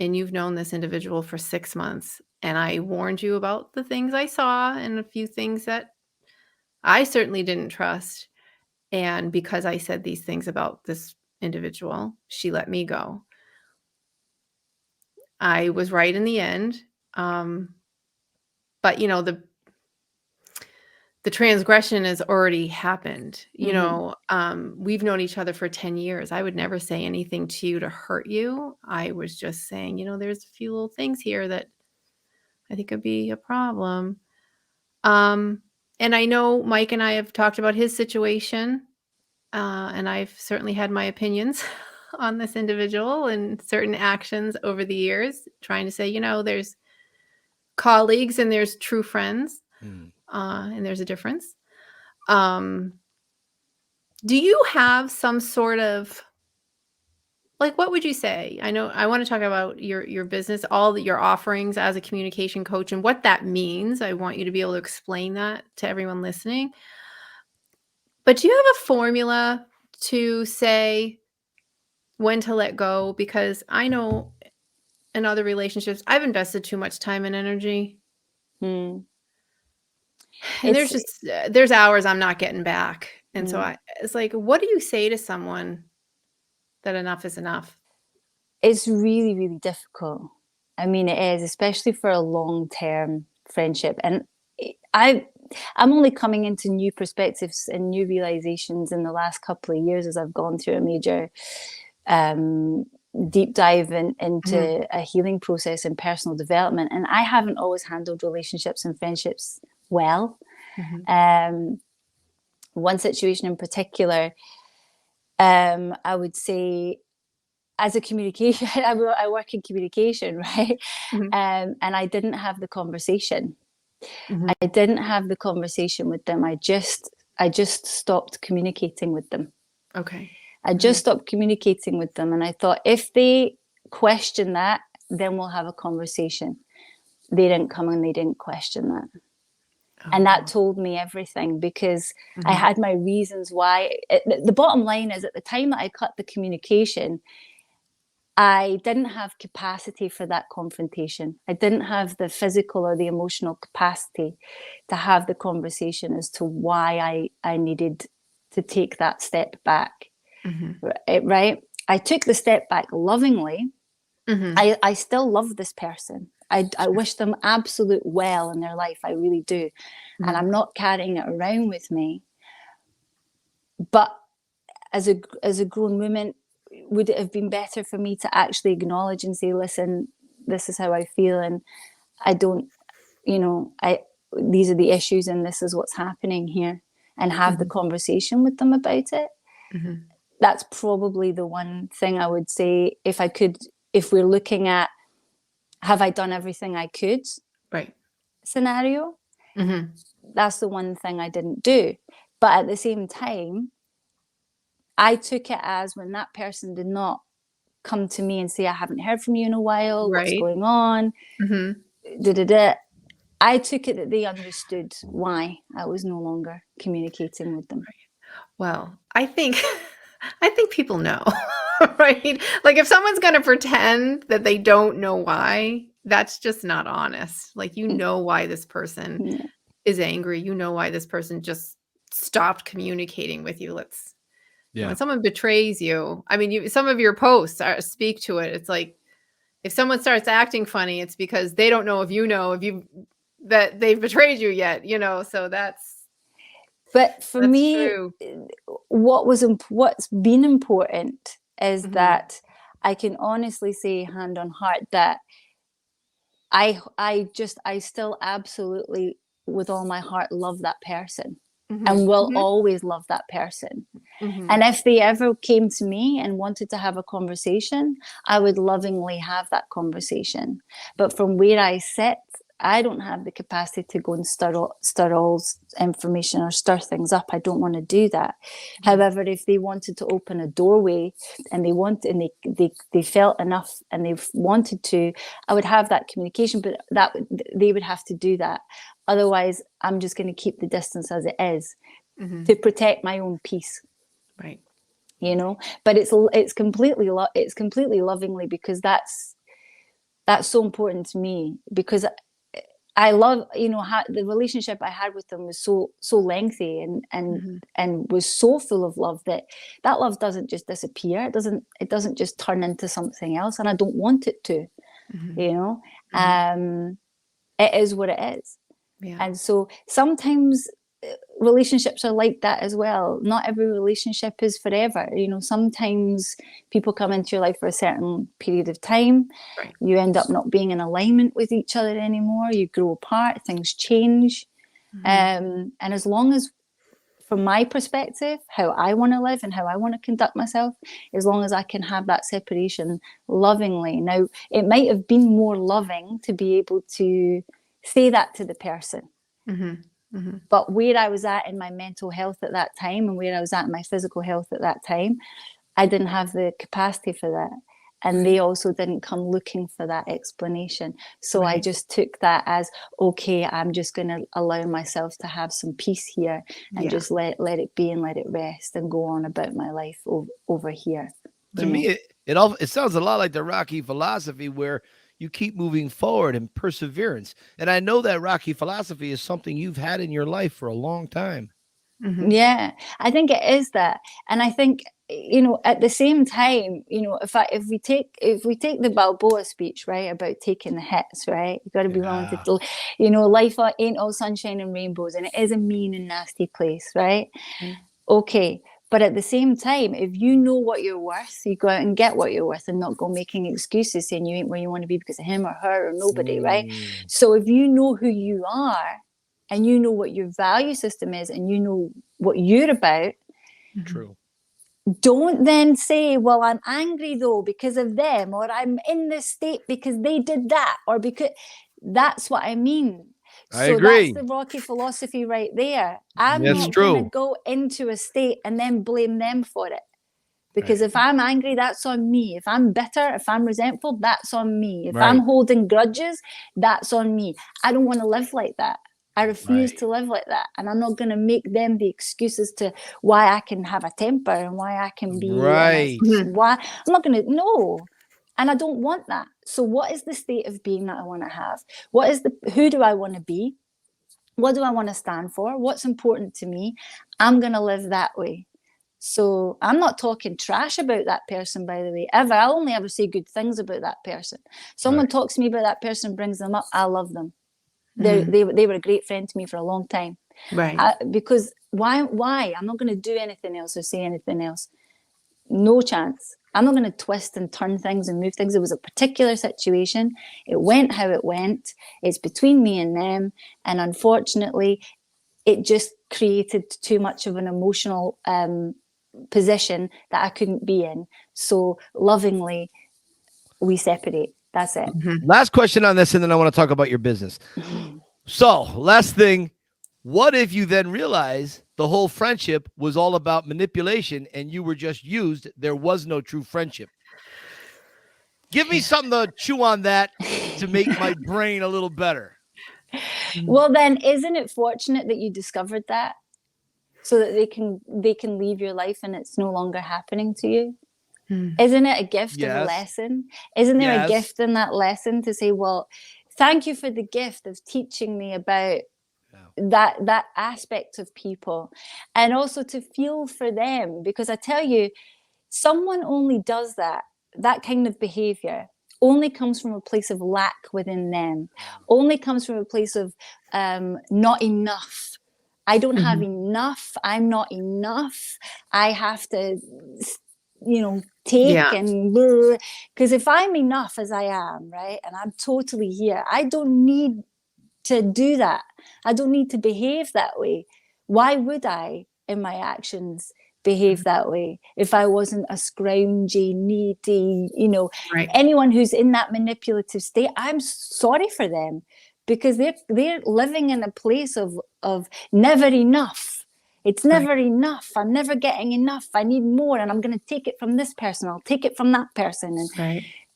And you've known this individual for 6 months. And I warned you about the things I saw and a few things that I certainly didn't trust. And because I said these things about this individual, she let me go. I was right in the end. But, you know, the transgression has already happened. You know, we've known each other for 10 years. I would never say anything to you to hurt you. I was just saying, you know, there's a few little things here that I think could be a problem. And I know Mike and I have talked about his situation, and I've certainly had my opinions on this individual and certain actions over the years, trying to say, you know, there's colleagues and there's true friends. And there's a difference. Do you have some sort of Like, what would you say? I know I want to talk about your business, all your offerings as a communication coach and what that means. I want you to be able to explain that to everyone listening. But do you have a formula to say when to let go? Because I know in other relationships, I've invested too much time and energy. Hmm. And It's there's hours I'm not getting back. And so Mm. it's like, what do you say to someone that enough is enough? It's really, really difficult. I mean, it is, especially for a long-term friendship. And I'm only coming into new perspectives and new realizations in the last couple of years as I've gone through a major deep dive into a healing process and personal development. And I haven't always handled relationships and friendships well. One situation in particular, I would say, as a communication, I work in communication, right? And I didn't have the conversation. I didn't have the conversation with them. I just stopped communicating with them. Okay. I just stopped communicating with them. And I thought, if they question that, then we'll have a conversation. They didn't come and they didn't question that. And that told me everything, because I had my reasons why. The bottom line is, at the time that I cut the communication, I didn't have capacity for that confrontation. I didn't have the physical or the emotional capacity to have the conversation as to why I needed to take that step back. Right? I took the step back lovingly. I still love this person. I wish them absolute well in their life. I really do. And I'm not carrying it around with me. But as a grown woman, would it have been better for me to actually acknowledge and say, listen, this is how I feel, and I don't, these are the issues and this is what's happening here, and have the conversation with them about it? That's probably the one thing I would say, if we're looking at, have I done everything I could? Right. Scenario. That's the one thing I didn't do. But at the same time, I took it as, when that person did not come to me and say, I haven't heard from you in a while, what's going on? I took it that they understood why I was no longer communicating with them. Well, I think people know, right? Like, if someone's going to pretend that they don't know why, that's just not honest. Like, you know why this person is angry. You know why this person just stopped communicating with you. When someone betrays you, I mean, some of your posts speak to it. It's like, if someone starts acting funny, it's because they don't know that they've betrayed you yet, so that's. But for me, true. What's been important is that I can honestly say, hand on heart, that I still absolutely, with all my heart, love that person. And will always love that person. And if they ever came to me and wanted to have a conversation, I would lovingly have that conversation. But from where I sit, I don't have the capacity to go and stir all information or stir things up. I don't want to do that. However, if they wanted to open a doorway and they felt enough and they wanted to, I would have that communication, but they would have to do that. Otherwise, I'm just going to keep the distance as it is to protect my own peace. Right. But it's completely lovingly, because that's so important to me, because I love, the relationship I had with them was so lengthy and was so full of love that love doesn't just disappear. It doesn't just turn into something else, and I don't want it to. It is what it is. Yeah. And so sometimes relationships are like that as well. Not every relationship is forever. Sometimes people come into your life for a certain period of time. Right. You end up not being in alignment with each other anymore. You grow apart, things change. And as long as, from my perspective, how I want to live and how I want to conduct myself, as long as I can have that separation lovingly. Now, it might have been more loving to be able to say that to the person. But where I was at in my mental health at that time, and where I was at in my physical health at that time, I didn't have the capacity for that. And they also didn't come looking for that explanation. So I just took that as, okay, I'm just going to allow myself to have some peace here and just let it be and let it rest and go on about my life over here. To me, it sounds a lot like the Rocky philosophy, where you keep moving forward and perseverance. And I know that Rocky philosophy is something you've had in your life for a long time. Mm-hmm. Yeah, I think it is that. And I think, you know, at the same time, you know, if we take the Balboa speech, right, about taking the hits, right, you got to be willing to, you know, life ain't all sunshine and rainbows, and it is a mean and nasty place, right? Okay. But at the same time, if you know what you're worth, you go out and get what you're worth and not go making excuses saying you ain't where you want to be because of him or her or nobody, right? So if you know who you are and you know what your value system is and you know what you're about, True. Don't then say, well, I'm angry though because of them, or I'm in this state because they did that, or because that's what I mean. I agree. That's the Rocky philosophy right there. I'm That's not true. going to go into a state and then blame them for it. Because if I'm angry, that's on me. If I'm bitter, if I'm resentful, that's on me. If I'm holding grudges, that's on me. I don't want to live like that. I refuse to live like that. And I'm not going to make them the excuses to why I can have a temper and why I can be. Why I'm not going to, no. And I don't want that. So what is the state of being that I want to have? Who do I want to be? What do I want to stand for? What's important to me? I'm going to live that way. So I'm not talking trash about that person, by the way, ever. I'll only ever say good things about that person. Someone talks to me about that person, brings them up, I love them. They were a great friend to me for a long time. Because why? I'm not going to do anything else or say anything else. No chance. I'm not going to twist and turn things and move things. It was a particular situation. It went how it went. It's between me and them. And unfortunately, it just created too much of an emotional position that I couldn't be in. So lovingly, we separate. That's it. Last question on this, and then I want to talk about your business. So, last thing, what if you then realize the whole friendship was all about manipulation and you were just used? There was no true friendship. Give me something to chew on that to make my brain a little better. Well, then, isn't it fortunate that you discovered that so that they can leave your life and it's no longer happening to you? Isn't it a gift of a lesson? Isn't there a gift in that lesson to say, well, thank you for the gift of teaching me about that aspect of people, and also to feel for them? Because I tell you, someone only does that kind of behavior only comes from a place of lack within them, only comes from a place of not enough. I don't have enough. I'm not enough. I have to, take and because if I'm enough as I am, right, and I'm totally here, I don't need to do that. I don't need to behave that way. Why would I, in my actions, behave that way if I wasn't a scroungy, needy, anyone who's in that manipulative state? I'm sorry for them, because they're living in a place of never enough. It's never enough. I'm never getting enough. I need more, and I'm going to take it from this person. I'll take it from that person.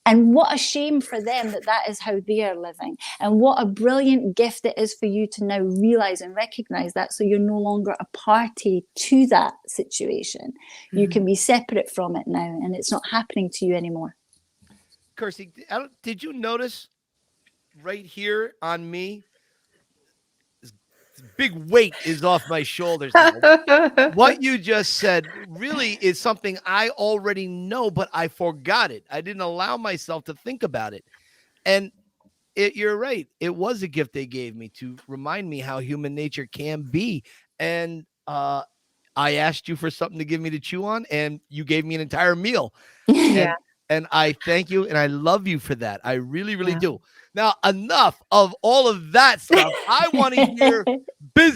And what a shame for them that is how they are living. And what a brilliant gift it is for you to now realize and recognize that, so you're no longer a party to that situation. You can be separate from it now, and it's not happening to you anymore. Kirsty, did you notice right here on me, big weight is off my shoulders now? What you just said really is something I already know, but I forgot it. I didn't allow myself to think about it. And you're right. It was a gift they gave me to remind me how human nature can be. And I asked you for something to give me to chew on, and you gave me an entire meal. And I thank you, and I love you for that. I really, really do. Now, enough of all of that stuff. I want to hear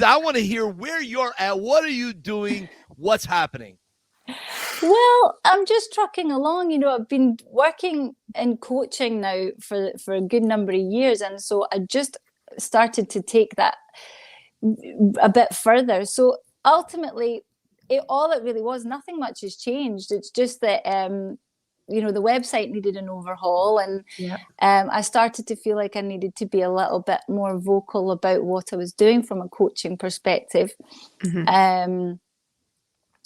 I want to hear where you're at. What are you doing? What's happening? Well, I'm just trucking along. I've been working in coaching now for a good number of years. And so I just started to take that a bit further. So ultimately, all it really was, nothing much has changed. It's just that, you know, the website needed an overhaul, and I started to feel like I needed to be a little bit more vocal about what I was doing from a coaching perspective. You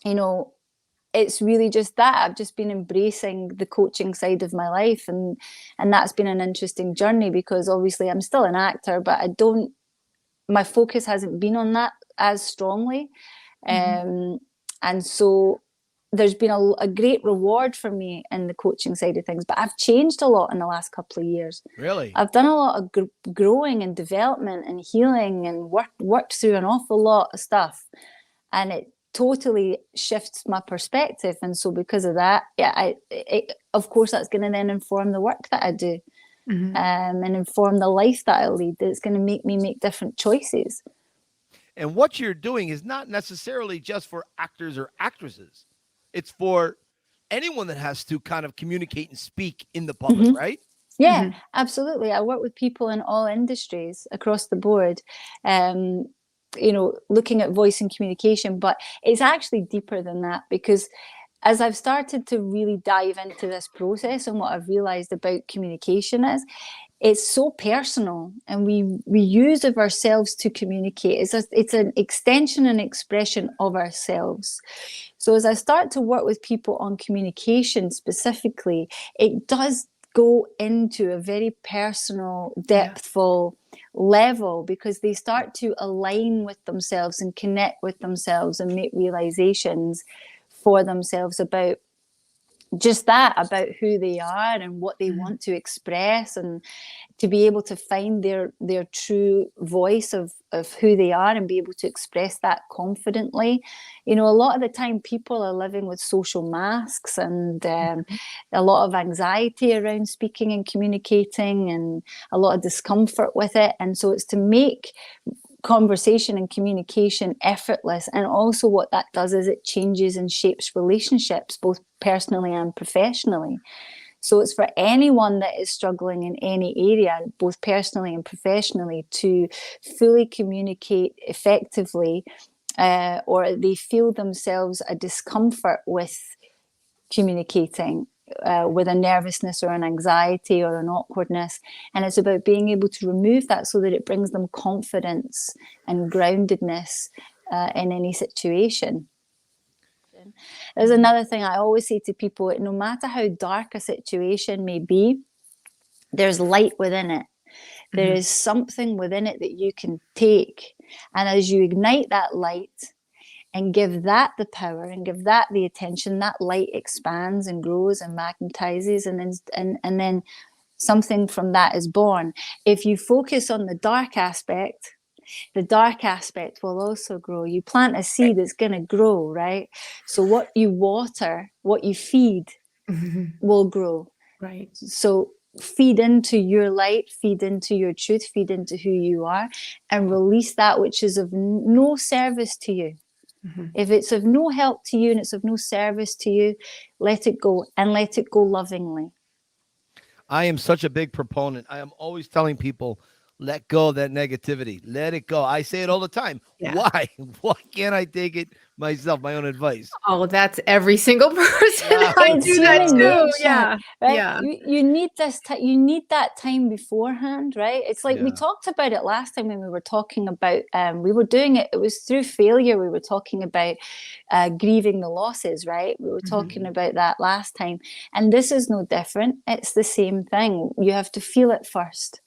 know, it's really just that I've just been embracing the coaching side of my life, and that's been an interesting journey, because obviously I'm still an actor, but my focus hasn't been on that as strongly. And so there's been a great reward for me in the coaching side of things, but I've changed a lot in the last couple of years. Really? I've done a lot of growing and development and healing, and worked through an awful lot of stuff, and it totally shifts my perspective. And so because of that, of course, that's going to then inform the work that I do, and inform the life that I lead. It's going to make me make different choices. And what you're doing is not necessarily just for actors or actresses. It's for anyone that has to kind of communicate and speak in the public, right? Yeah, absolutely. I work with people in all industries across the board, you know, looking at voice and communication, but it's actually deeper than that, because as I've started to really dive into this process, and what I've realized about communication is, it's so personal, and we use of ourselves to communicate. It's an extension and expression of ourselves. So as I start to work with people on communication specifically, it does go into a very personal, depthful level, because they start to align with themselves and connect with themselves and make realizations for themselves about just that, about who they are and what they want to express, and to be able to find their true voice of who they are and be able to express that confidently. You know, a lot of the time people are living with social masks, and a lot of anxiety around speaking and communicating, and a lot of discomfort with it. And so it's to make conversation and communication effortless. And also what that does is it changes and shapes relationships, both personally and professionally. So it's for anyone that is struggling in any area, both personally and professionally, to fully communicate effectively, or they feel themselves a discomfort with communicating, with a nervousness or an anxiety or an awkwardness. And it's about being able to remove that so that it brings them confidence and groundedness in any situation. There's another thing I always say to people: no matter how dark a situation may be, there's light within it. There is something within it that you can take. And as you ignite that light and give that the power and give that the attention, that light expands and grows and magnetizes, and then something from that is born. If you focus on the dark aspect will also grow. You plant a seed, it's going to grow, right? So what you water, what you feed will grow. Right. So feed into your light, feed into your truth, feed into who you are, and release that which is of no service to you. If it's of no help to you and it's of no service to you, let it go, and let it go lovingly. I am such a big proponent. I am always telling people, let go of that negativity. Let it go. I say it all the time. Yeah. Why? Why can't I take it myself, my own advice? Oh, that's every single person. I do that too. Nature, Yeah. Right? Yeah. You need this you need that time beforehand, right? It's like we talked about it last time when we were talking about, we were doing it. It was through failure. We were talking about grieving the losses, right? We were talking about that last time. And this is no different. It's the same thing. You have to feel it first.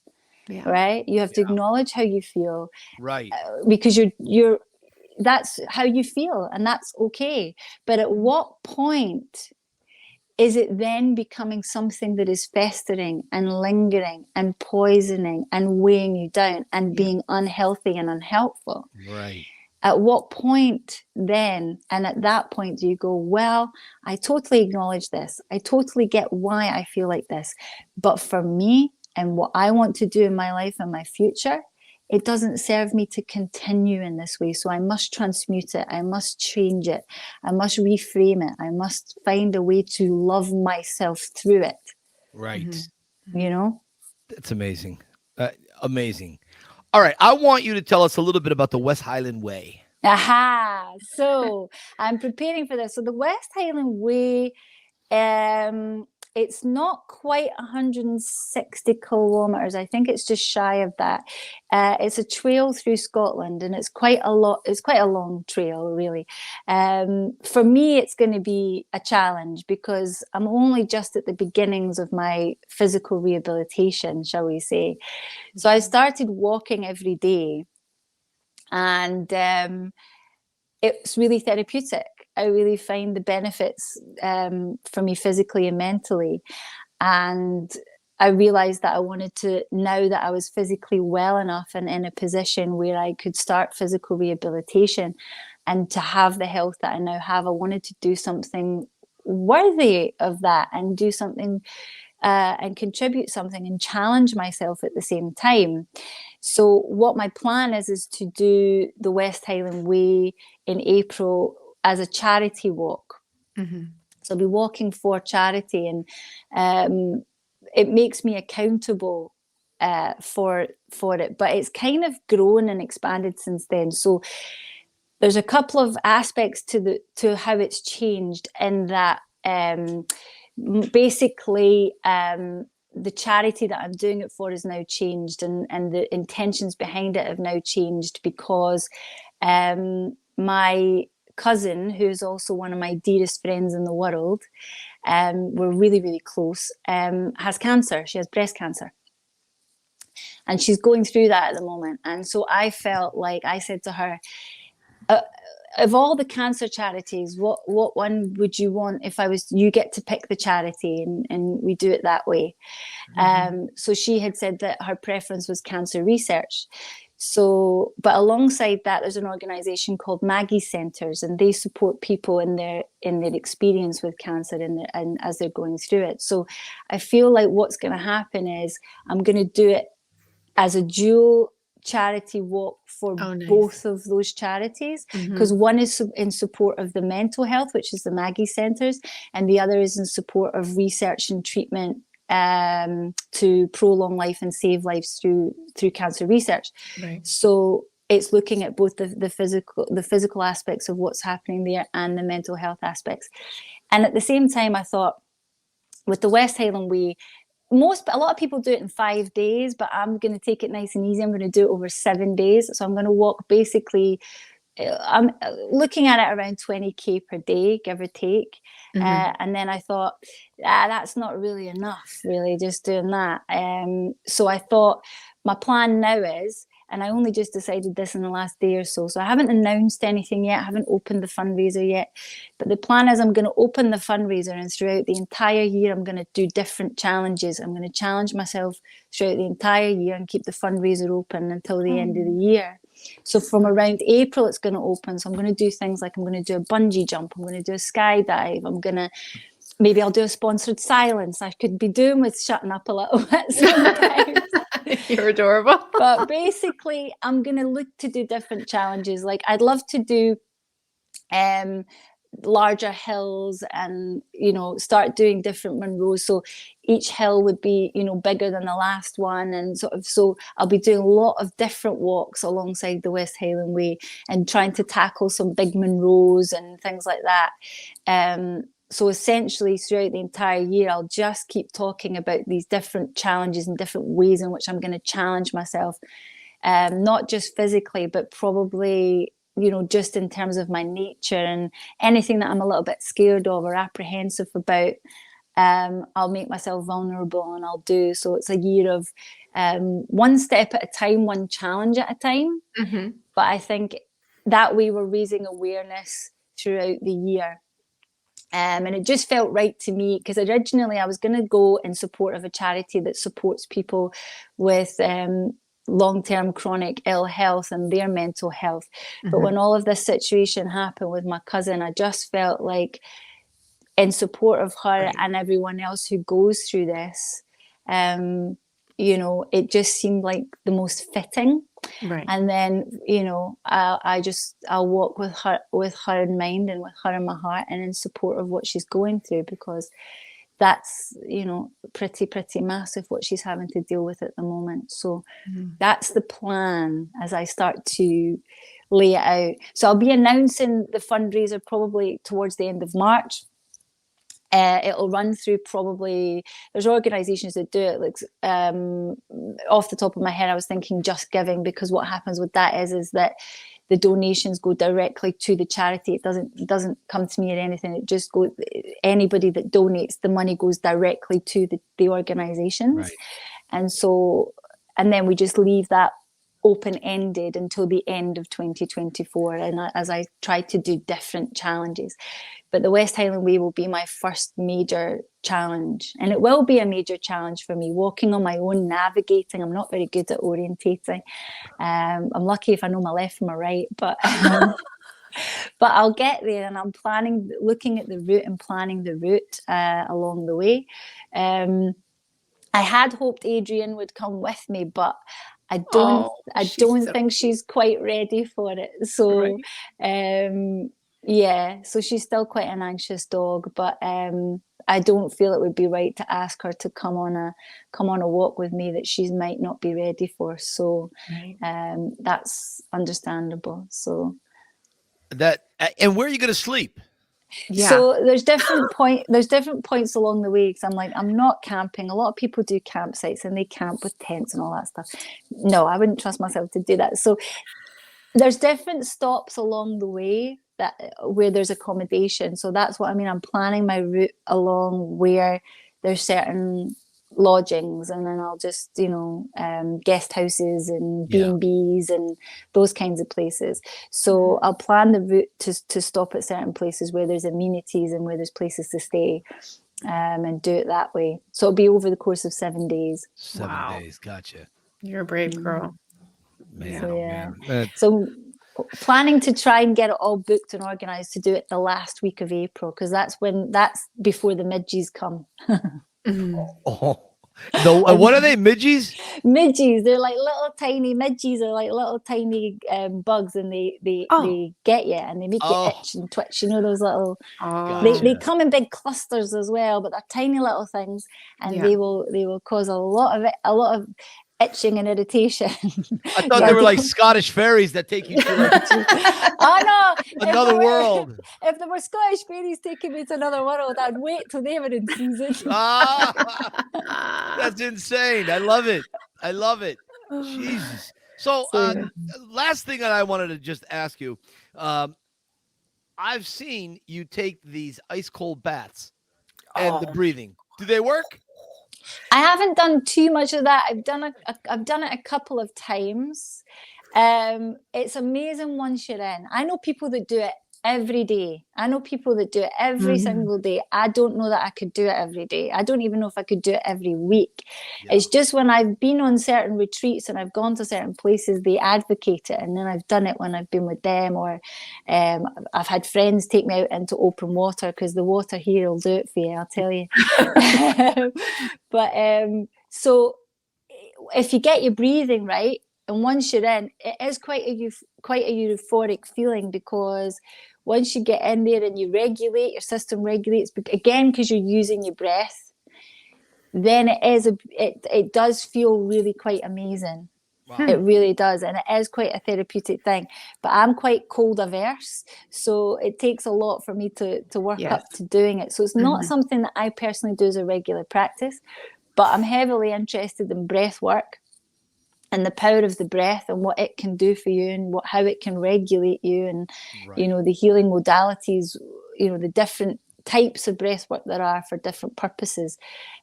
Yeah. Right? You have to acknowledge how you feel. Right. Because you're that's how you feel, and that's okay. But at what point is it then becoming something that is festering and lingering and poisoning and weighing you down and being unhealthy and unhelpful? Right. At what point then, and at that point, do you go, well, I totally acknowledge this. I totally get why I feel like this. But for me and what I want to do in my life and my future, it doesn't serve me to continue in this way. So I must transmute it. I must change it. I must reframe it. I must find a way to love myself through it. Right. You know? That's amazing. Amazing. All right. I want you to tell us a little bit about the West Highland Way. Aha! So I'm preparing for this. So the West Highland Way, it's not quite 160 kilometers. I think it's just shy of that. It's a trail through Scotland, and it's quite a lot. It's quite a long trail, really. For me, it's going to be a challenge because I'm only just at the beginnings of my physical rehabilitation, shall we say. So I started walking every day, and it's really therapeutic. I really find the benefits for me physically and mentally. And I realized that I wanted to, now that I was physically well enough and in a position where I could start physical rehabilitation and to have the health that I now have, I wanted to do something worthy of that and do something and contribute something and challenge myself at the same time. So what my plan is to do the West Highland Way in April as a charity walk. Mm-hmm. So I'll be walking for charity, and it makes me accountable for it. But it's kind of grown and expanded since then. So there's a couple of aspects to how it's changed in that basically the charity that I'm doing it for is now changed, and the intentions behind it have now changed because my cousin, who's also one of my dearest friends in the world, we're really, really close, has cancer. She has breast cancer. And she's going through that at the moment. And so I felt like I said to her, of all the cancer charities, what one would you want if you get to pick the charity, and we do it that way. Mm-hmm. So she had said that her preference was cancer research. So, but alongside that, there's an organization called Midies Centres, and they support people in their experience with cancer and as they're going through it. So I feel like what's going to happen is I'm going to do it as a dual charity walk for both of those charities, because one is in support of the mental health, which is the Midies Centres, and the other is in support of research and treatment to prolong life and save lives through cancer research. Right. So it's looking at both the physical aspects of what's happening there and the mental health aspects. And at the same time, I thought with the West Highland Way, a lot of people do it in 5 days, but I'm going to take it nice and easy. I'm going to do it over 7 days. So I'm going to walk basically, I'm looking at it around 20k per day, give or take. And then I thought, that's not really enough, really, just doing that. So I thought my plan now is, and I only just decided this in the last day or so, so I haven't announced anything yet, I haven't opened the fundraiser yet, but the plan is I'm going to open the fundraiser, and throughout the entire year I'm going to do different challenges. I'm going to challenge myself throughout the entire year and keep the fundraiser open until the end of the year. So from around April it's going to open, so I'm going to do things like I'm going to do a bungee jump, I'm going to do a skydive, maybe I'll do a sponsored silence. I could be doing with shutting up a little bit sometimes. You're adorable. But basically, I'm going to look to do different challenges. Like I'd love to do larger hills and, start doing different Monroes. So each hill would be, bigger than the last one. And so I'll be doing a lot of different walks alongside the West Highland Way and trying to tackle some big Monroes and things like that. So essentially throughout the entire year, I'll just keep talking about these different challenges and different ways in which I'm going to challenge myself, not just physically, but probably, just in terms of my nature and anything that I'm a little bit scared of or apprehensive about. I'll make myself vulnerable and I'll do. So it's a year of one step at a time, one challenge at a time. But I think that way we're raising awareness throughout the year. And it just felt right to me, because originally I was going to go in support of a charity that supports people with long-term chronic ill health and their mental health. But when all of this situation happened with my cousin, I just felt like in support of her and everyone else who goes through this, it just seemed like the most fitting. Right. And then, I'll walk with her in mind and with her in my heart and in support of what she's going through, because that's, pretty massive what she's having to deal with at the moment. So that's the plan as I start to lay it out. So I'll be announcing the fundraiser probably towards the end of March. It'll run through probably, there's organisations that do it. Like off the top of my head, I was thinking Just Giving, because what happens with that is that the donations go directly to the charity. It doesn't come to me or anything. It just goes, anybody that donates, the money goes directly to the organisations. Right. And then we just leave that open-ended until the end of 2024. And as I try to do different challenges. But the West Highland Way will be my first major challenge. And it will be a major challenge for me, walking on my own, navigating. I'm not very good at orientating. I'm lucky if I know my left from my right, but I'll get there, and I'm looking at the route and planning the route along the way. I had hoped Adrian would come with me, but I don't think she's quite ready for it. So, right. Yeah, so she's still quite an anxious dog, but I don't feel it would be right to ask her to come on a walk with me that she might not be ready for. So that's understandable. So and where are you going to sleep? Yeah. So there's different points along the way, because I'm not camping. A lot of people do campsites and they camp with tents and all that stuff. No, I wouldn't trust myself to do that. So there's different stops along the way where there's accommodation. So that's what I mean. I'm planning my route along where there's certain lodgings, and then I'll just, guest houses and B&Bs and those kinds of places. So I'll plan the route to stop at certain places where there's amenities and where there's places to stay, and do it that way. So it'll be over the course of 7 days. 7 days. Gotcha. You're a brave girl. Man, so, man. So planning to try and get it all booked and organised to do it the last week of April, because that's before the Midies come. What are they? Midies? Midies. They're like little tiny Midies are like little tiny bugs, and they get you and they make you itch and twitch. You know, those little. They come in big clusters as well, but they're tiny little things, and they will cause a lot of itching and irritation. I thought they were like Scottish fairies that take you to another world. If there were Scottish fairies taking me to another world, I'd wait till they were in season. That's insane. I love it. Jesus. So last thing that I wanted to just ask you, I've seen you take these ice cold baths and the breathing. Do they work? I haven't done too much of that. I've done it a couple of times. It's amazing once you're in. I know people that do it every day. I know people that do it every single day. I don't know that I could do it every day. I don't even know if I could do it every week. Yeah. It's just when I've been on certain retreats and I've gone to certain places, they advocate it, and then I've done it when I've been with them, or I've had friends take me out into open water, because the water here will do it for you, I'll tell you. But so if you get your breathing right, and once you're in, it is quite a euphoric feeling, because once you get in there and you regulate, your system regulates, again, because you're using your breath, then it does feel really quite amazing. Wow. It really does, and it is quite a therapeutic thing. But I'm quite cold averse, so it takes a lot for me to work up to doing it. So it's not something that I personally do as a regular practice, but I'm heavily interested in breath work and the power of the breath and what it can do for you, and how it can regulate you, and the healing modalities, the different types of breath work there are for different purposes.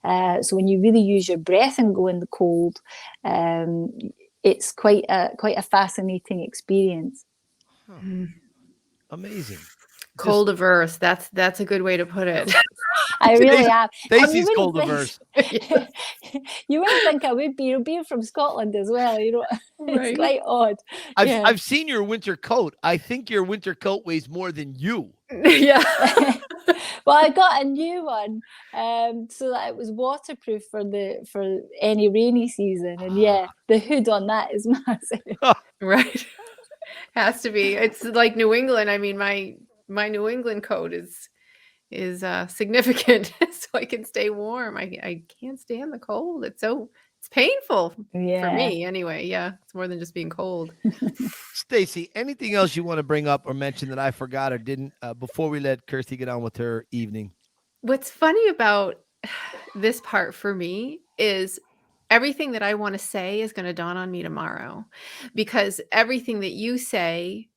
So when you really use your breath and go in the cold, it's quite a fascinating experience. Amazing. Cold averse. That's a good way to put it. I really am. Stacy's cold averse. You wouldn't think I would be. Being from Scotland as well, it's quite odd. I've seen your winter coat. I think your winter coat weighs more than you. Yeah. Well, I got a new one, so that it was waterproof for any rainy season. And the hood on that is massive. Right. Has to be. It's like New England. I mean, my New England coat is significant, so I can stay warm. I can't stand the cold. It's so It's painful for Yeah. me anyway. Yeah, it's more than just being cold. Stacy, anything else you want to bring up or mention that I forgot or didn't before we let Kirsty get on with her evening? What's funny about this part for me is everything that I want to say is going to dawn on me tomorrow, because everything that you say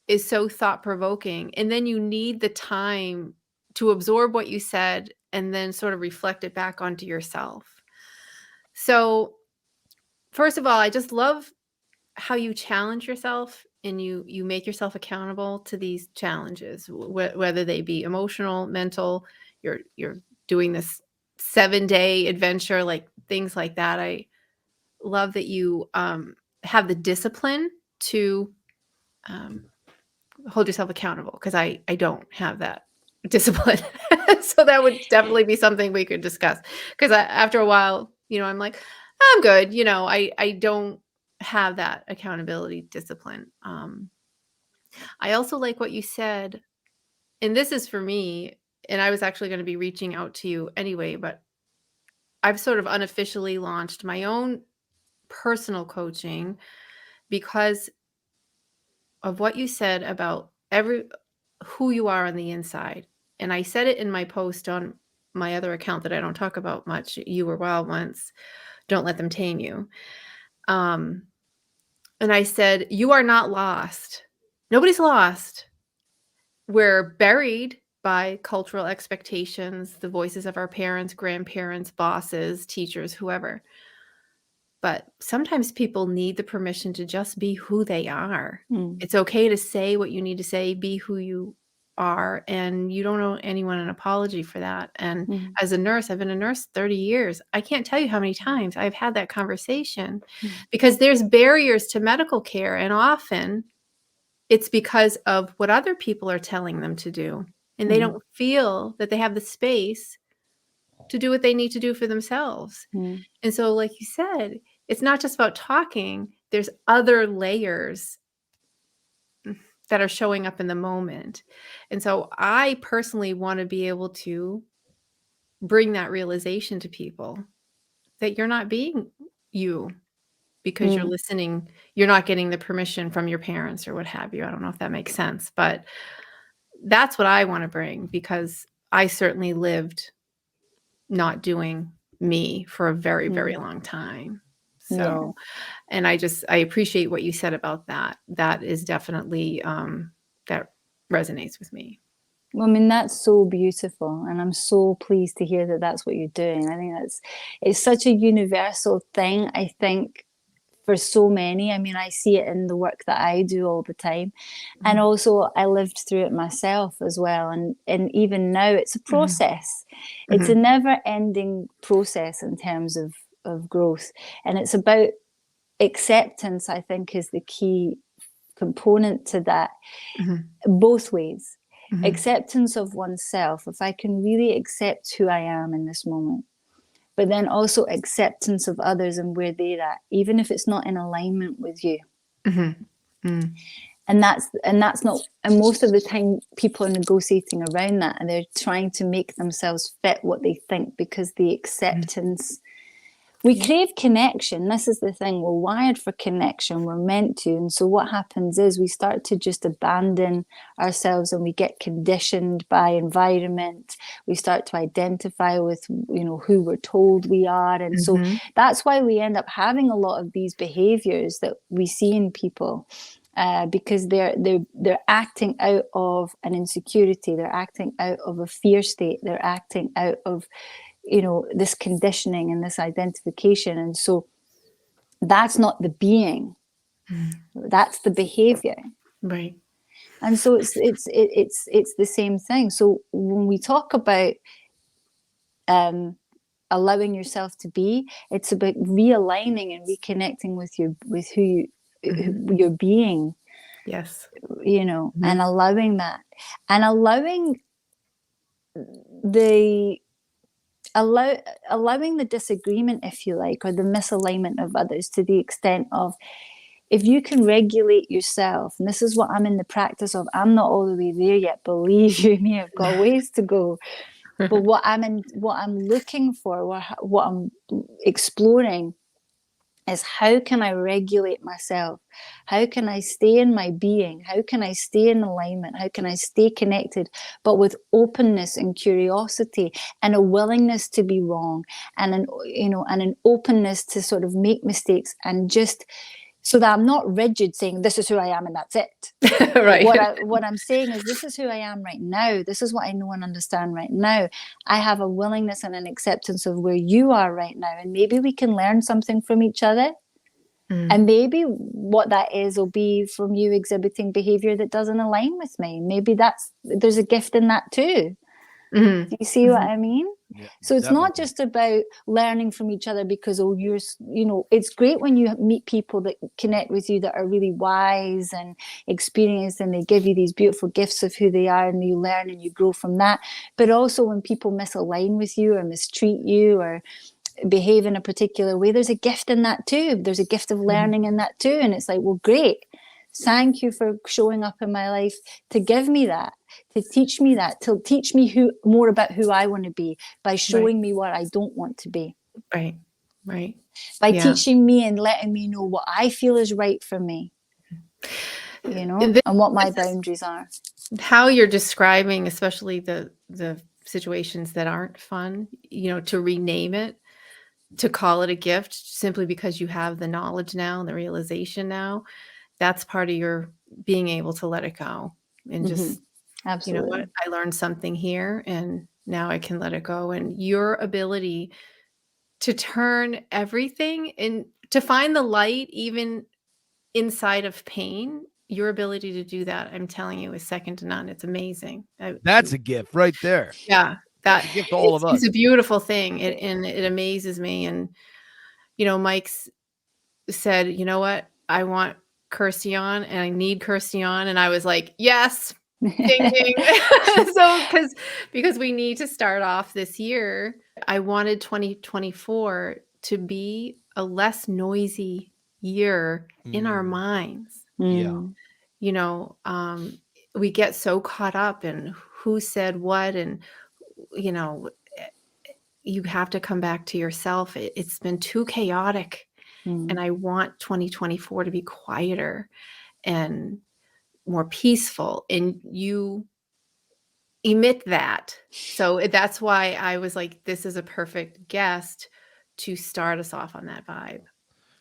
is so thought-provoking, and then you need the time to absorb what you said and then sort of reflect it back onto yourself. So, first of all, I just love how you challenge yourself and you make yourself accountable to these challenges, whether they be emotional, mental. You're doing this 7-day adventure, like things like that. I love that you have the discipline to hold yourself accountable, because I don't have that discipline. So that would definitely be something we could discuss, because after a while, I'm like, I'm good. I don't have that accountability discipline. I also like what you said, and this is for me, and I was actually going to be reaching out to you anyway, but I've sort of unofficially launched my own personal coaching because of what you said about who you are on the inside. And I said it in my post on my other account that I don't talk about much, You Were Wild Once, Don't Let Them Tame You. And I said, you are not lost. Nobody's lost. We're buried by cultural expectations, the voices of our parents, grandparents, bosses, teachers, whoever. But sometimes people need the permission to just be who they are. It's okay to say what you need to say, be who you are, and you don't owe anyone an apology for that. And as a nurse, I've been a nurse 30 years. I can't tell you how many times I've had that conversation because there's barriers to medical care, and often it's because of what other people are telling them to do, and they don't feel that they have the space to do what they need to do for themselves. And so, like you said, it's not just about talking. There's other layers that are showing up in the moment. And so I personally want to be able to bring that realization to people that you're not being you because you're listening. You're not getting the permission from your parents or what have you. I don't know if that makes sense, but that's what I want to bring, because I certainly lived not doing me for a very, very long time. So, and I appreciate what you said about that. That is definitely, that resonates with me. Well, I mean, that's so beautiful. And I'm so pleased to hear that that's what you're doing. I think it's such a universal thing, I think, for so many. I mean, I see it in the work that I do all the time. And also I lived through it myself as well. And even now it's a process. It's a never ending process in terms of growth. And it's about acceptance, I think, is the key component to that, both ways. Acceptance of oneself, if I can really accept who I am in this moment, but then also acceptance of others and where they're at, even if it's not in alignment with you. And that's not, and most of the time people are negotiating around that, and they're trying to make themselves fit what they think, because the acceptance, we crave connection. This is the thing. We're wired for connection. We're meant to. And so what happens is we start to just abandon ourselves, and we get conditioned by environment. We start to identify with, who we're told we are. And so that's why we end up having a lot of these behaviors that we see in people, because they're acting out of an insecurity. They're acting out of a fear state. They're acting out of this conditioning and this identification. And so that's not the being, that's the behavior. Right. And so it's the same thing. So when we talk about allowing yourself to be, it's about realigning and reconnecting with who you're being. Yes. And allowing that, and allowing the disagreement, if you like, or the misalignment of others, to the extent of, if you can regulate yourself, and this is what I'm in the practice of. I'm not all the way there yet, believe you me, I've got ways to go. But what I'm looking for, what I'm exploring, is how can I regulate myself? How can I stay in my being? How can I stay in alignment? How can I stay connected, but with openness and curiosity and a willingness to be wrong, and an openness to sort of make mistakes, and just so that I'm not rigid saying this is who I am and that's it. Right. What I'm saying is this is who I am right now. This is what I know and understand right now. I have a willingness and an acceptance of where you are right now. And maybe we can learn something from each other. And maybe what that is will be from you exhibiting behavior that doesn't align with me. Maybe there's a gift in that too. Do you see what I mean? Yeah, so it's definitely. not just about learning from each other because, it's great when you meet people that connect with you that are really wise and experienced, and they give you these beautiful gifts of who they are, and you learn and you grow from that. But also when people misalign with you or mistreat you or behave in a particular way, there's a gift in that too. There's a gift of learning in that too. And it's like, well, great. Thank you for showing up in my life to give me that, to teach me that, to teach me more about who I want to be by showing me what I don't want to be. Right. By teaching me and letting me know what I feel is right for me, and what my boundaries are. How you're describing, especially the situations that aren't fun, to rename it, to call it a gift simply because you have the knowledge now and the realization now. That's part of your being able to let it go and just, Absolutely. You know what, I learned something here and now I can let it go. And your ability to turn everything and to find the light, even inside of pain, your ability to do that, I'm telling you, is second to none. It's amazing. That's a gift right there. Yeah. That It's a gift to all of us. It's a beautiful thing. And it amazes me. And, Mike's said, you know what, I want Kirsty on and I need Kirsty on. And I was like, yes, ding, ding. So, because we need to start off this year, I wanted 2024 to be a less noisy year in our minds. Yeah. We get so caught up in who said what, and, you have to come back to yourself. It's been too chaotic. And I want 2024 to be quieter and more peaceful. And you emit that. So that's why I was like, this is a perfect guest to start us off on that vibe.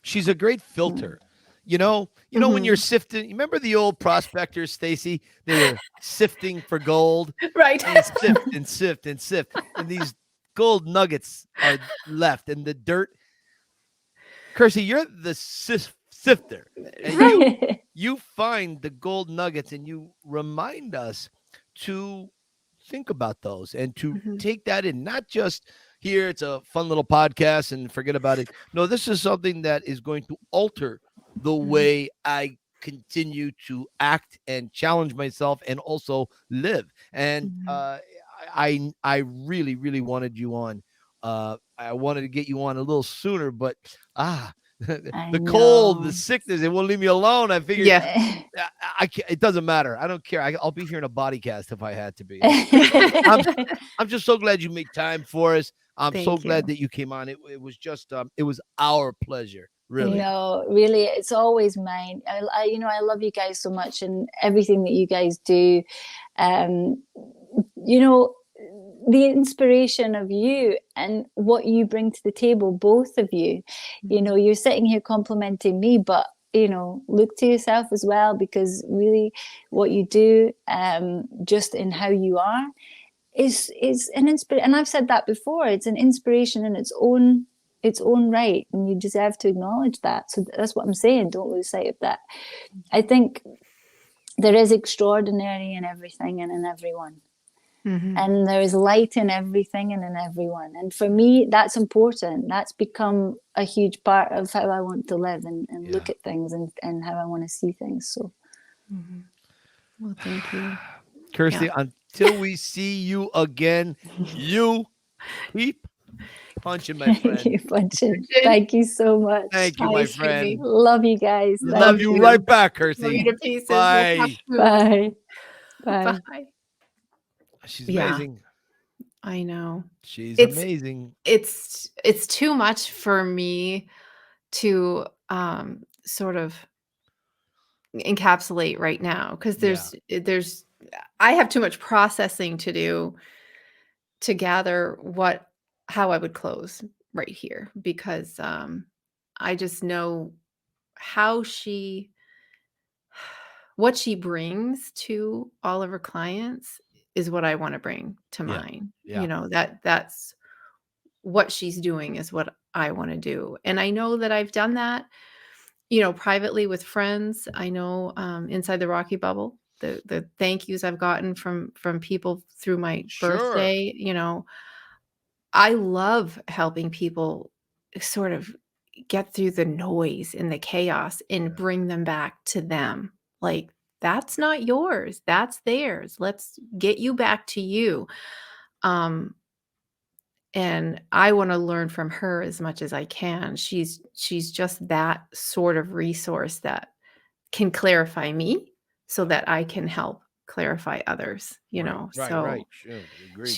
She's a great filter. When you're sifting, you remember the old prospectors, Stacy? They were sifting for gold. Right. And sift and sift and sift. And these gold nuggets are left in the dirt. Kirsty, you're the sifter. And you find the gold nuggets and you remind us to think about those and to take that in. Not just here, it's a fun little podcast and forget about it. No, this is something that is going to alter the way I continue to act and challenge myself and also live. And I really, really wanted you on. I wanted to get you on a little sooner, but the cold, the sickness, it won't leave me alone. I figured, I can't, it doesn't matter. I don't care. I'll be here in a body cast if I had to be. I'm just so glad you made time for us. I'm so glad that you came on. It was just, it was our pleasure. Really. No, really, it's always mine. I love you guys so much and everything that you guys do. The inspiration of you and what you bring to the table, both of you. You're sitting here complimenting me, but look to yourself as well, because really what you do, just in how you are, is an inspiration. And I've said that before, it's an inspiration in its own right, and you deserve to acknowledge that. So that's what I'm saying. Don't lose sight of that. I think there is extraordinary in everything and in everyone. And there is light in everything and in everyone. And for me, that's important. That's become a huge part of how I want to live and look at things and how I want to see things. So, well, thank you, Kirsty. Until we see you again, you keep punching, my friend. Keep punching. Thank you so much. Thank you, my friend. Love you guys. Love you right back, Kirsty. Love you to pieces. Bye. Bye. Bye. She's amazing. I know. She's amazing. It's too much for me to sort of encapsulate right now, because there's I have too much processing to do to gather how I would close right here, because I just know how what she brings to all of her clients is what I want to bring to mine. Yeah. That's what she's doing is what I want to do. And I know that I've done that, privately with friends. I know inside the Rocky bubble, the thank yous I've gotten from people through my birthday, I love helping people sort of get through the noise and the chaos and bring them back to them. Like, that's not yours, that's theirs. Let's get you back to you. And I want to learn from her as much as I can. She's just that sort of resource that can clarify me so that I can help clarify others, Right. Sure. Agreed.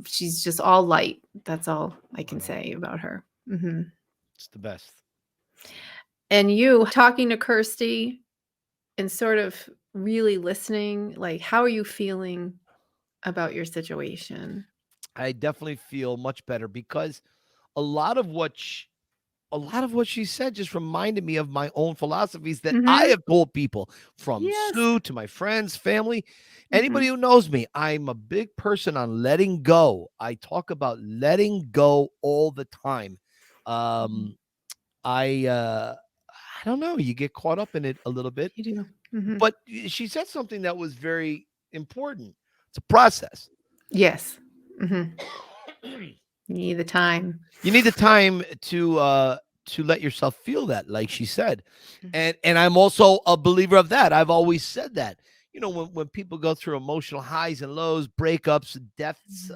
She's just all light. That's all I can say about her. Mm-hmm. It's the best. And you talking to Kirsty and sort of really listening, like, how are you feeling about your situation? I definitely feel much better, because a lot of what she said just reminded me of my own philosophies that I have told people, from Sue to my friends, family, anybody who knows me. I'm a big person on letting go. I talk about letting go all the time. I don't know. You get caught up in it a little bit. You do. Mm-hmm. But she said something that was very important. It's a process. Yes. Mm-hmm. You need the time. You need the time to let yourself feel that, like she said. And I'm also a believer of that. I've always said that. When people go through emotional highs and lows, breakups, deaths,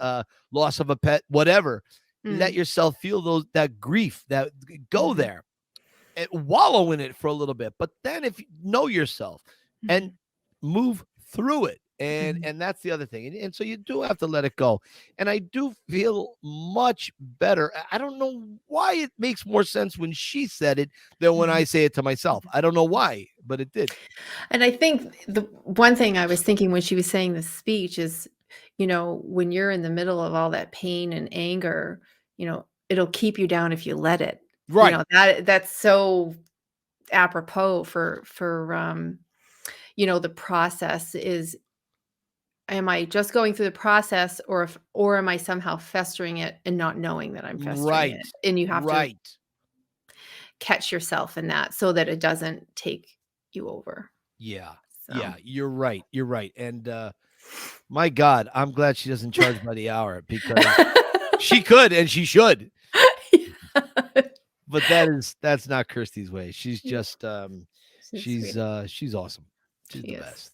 loss of a pet, whatever, let yourself feel that grief, that go there and wallow in it for a little bit. But then if you know yourself and move through it, and that's the other thing. And so you do have to let it go. And I do feel much better. I don't know why it makes more sense when she said it than when I say it to myself. I don't know why, but it did. And I think the one thing I was thinking when she was saying this speech is, when you're in the middle of all that pain and anger, it'll keep you down if you let it. Right. That's so apropos for the process is, am I just going through the process, or am I somehow festering it and not knowing that I'm festering it? And you have to catch yourself in that so that it doesn't take you over. Yeah. So. Yeah, you're right. You're right. And my God, I'm glad she doesn't charge by the hour, because she could and she should. But that's not Kirsty's way. She's just she's awesome. She's the best.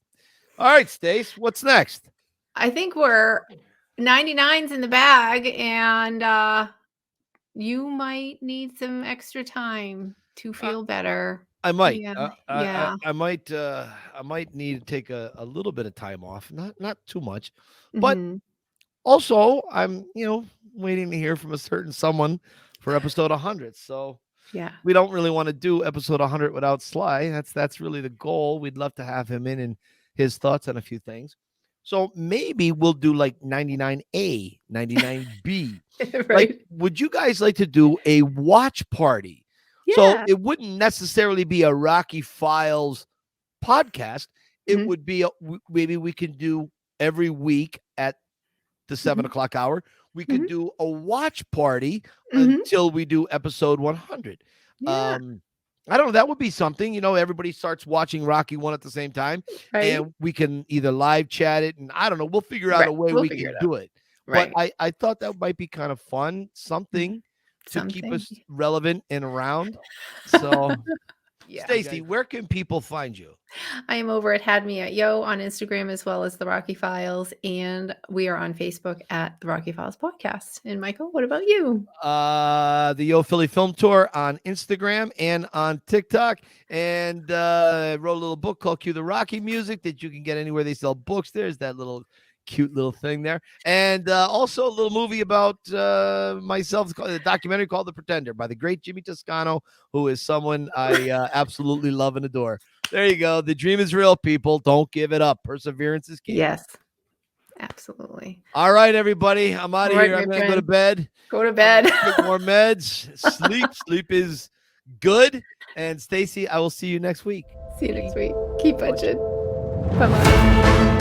All right, Stace, what's next? I think we're 99's in the bag, and you might need some extra time to feel better. I might. Yeah. I might need to take a little bit of time off, not too much, but also I'm waiting to hear from a certain someone for episode 100. So we don't really want to do episode 100 without Sly. That's really the goal. We'd love to have him in and his thoughts on a few things. So maybe we'll do like 99A, 99B. Right. Like, would you guys like to do a watch party? Yeah. So it wouldn't necessarily be a Rocky Files podcast. It would be maybe we can do every week at the 7 o'clock hour. We could do a watch party until we do episode 100. Yeah. I don't know. That would be something. Everybody starts watching Rocky 1 at the same time, and we can either live chat it, and I don't know. We'll figure out a way we can do it. Right. But I thought that might be kind of fun, something to keep us relevant and around. So, Stacy, where can people find you? I am over at Had Me at Yo on Instagram, as well as the Rocky Files, and we are on Facebook at the Rocky Files Podcast. And Michael, what about you? The Yo Philly Film Tour on Instagram and on TikTok, and I wrote a little book called Cue the Rocky Music that you can get anywhere they sell books. There's that little cute little thing there. And also a little movie about myself, a documentary called The Pretender by the great Jimmy Toscano, who is someone I absolutely love and adore. There you go. The dream is real, people. Don't give it up. Perseverance is key. Yes, absolutely. All right, everybody. I'm out of All right, here. my I'm going to go to friend. bed. Go to bed. Take more meds. Sleep is good. And Stacy, I will see you next week. See you next week. Keep punching. Bye-bye.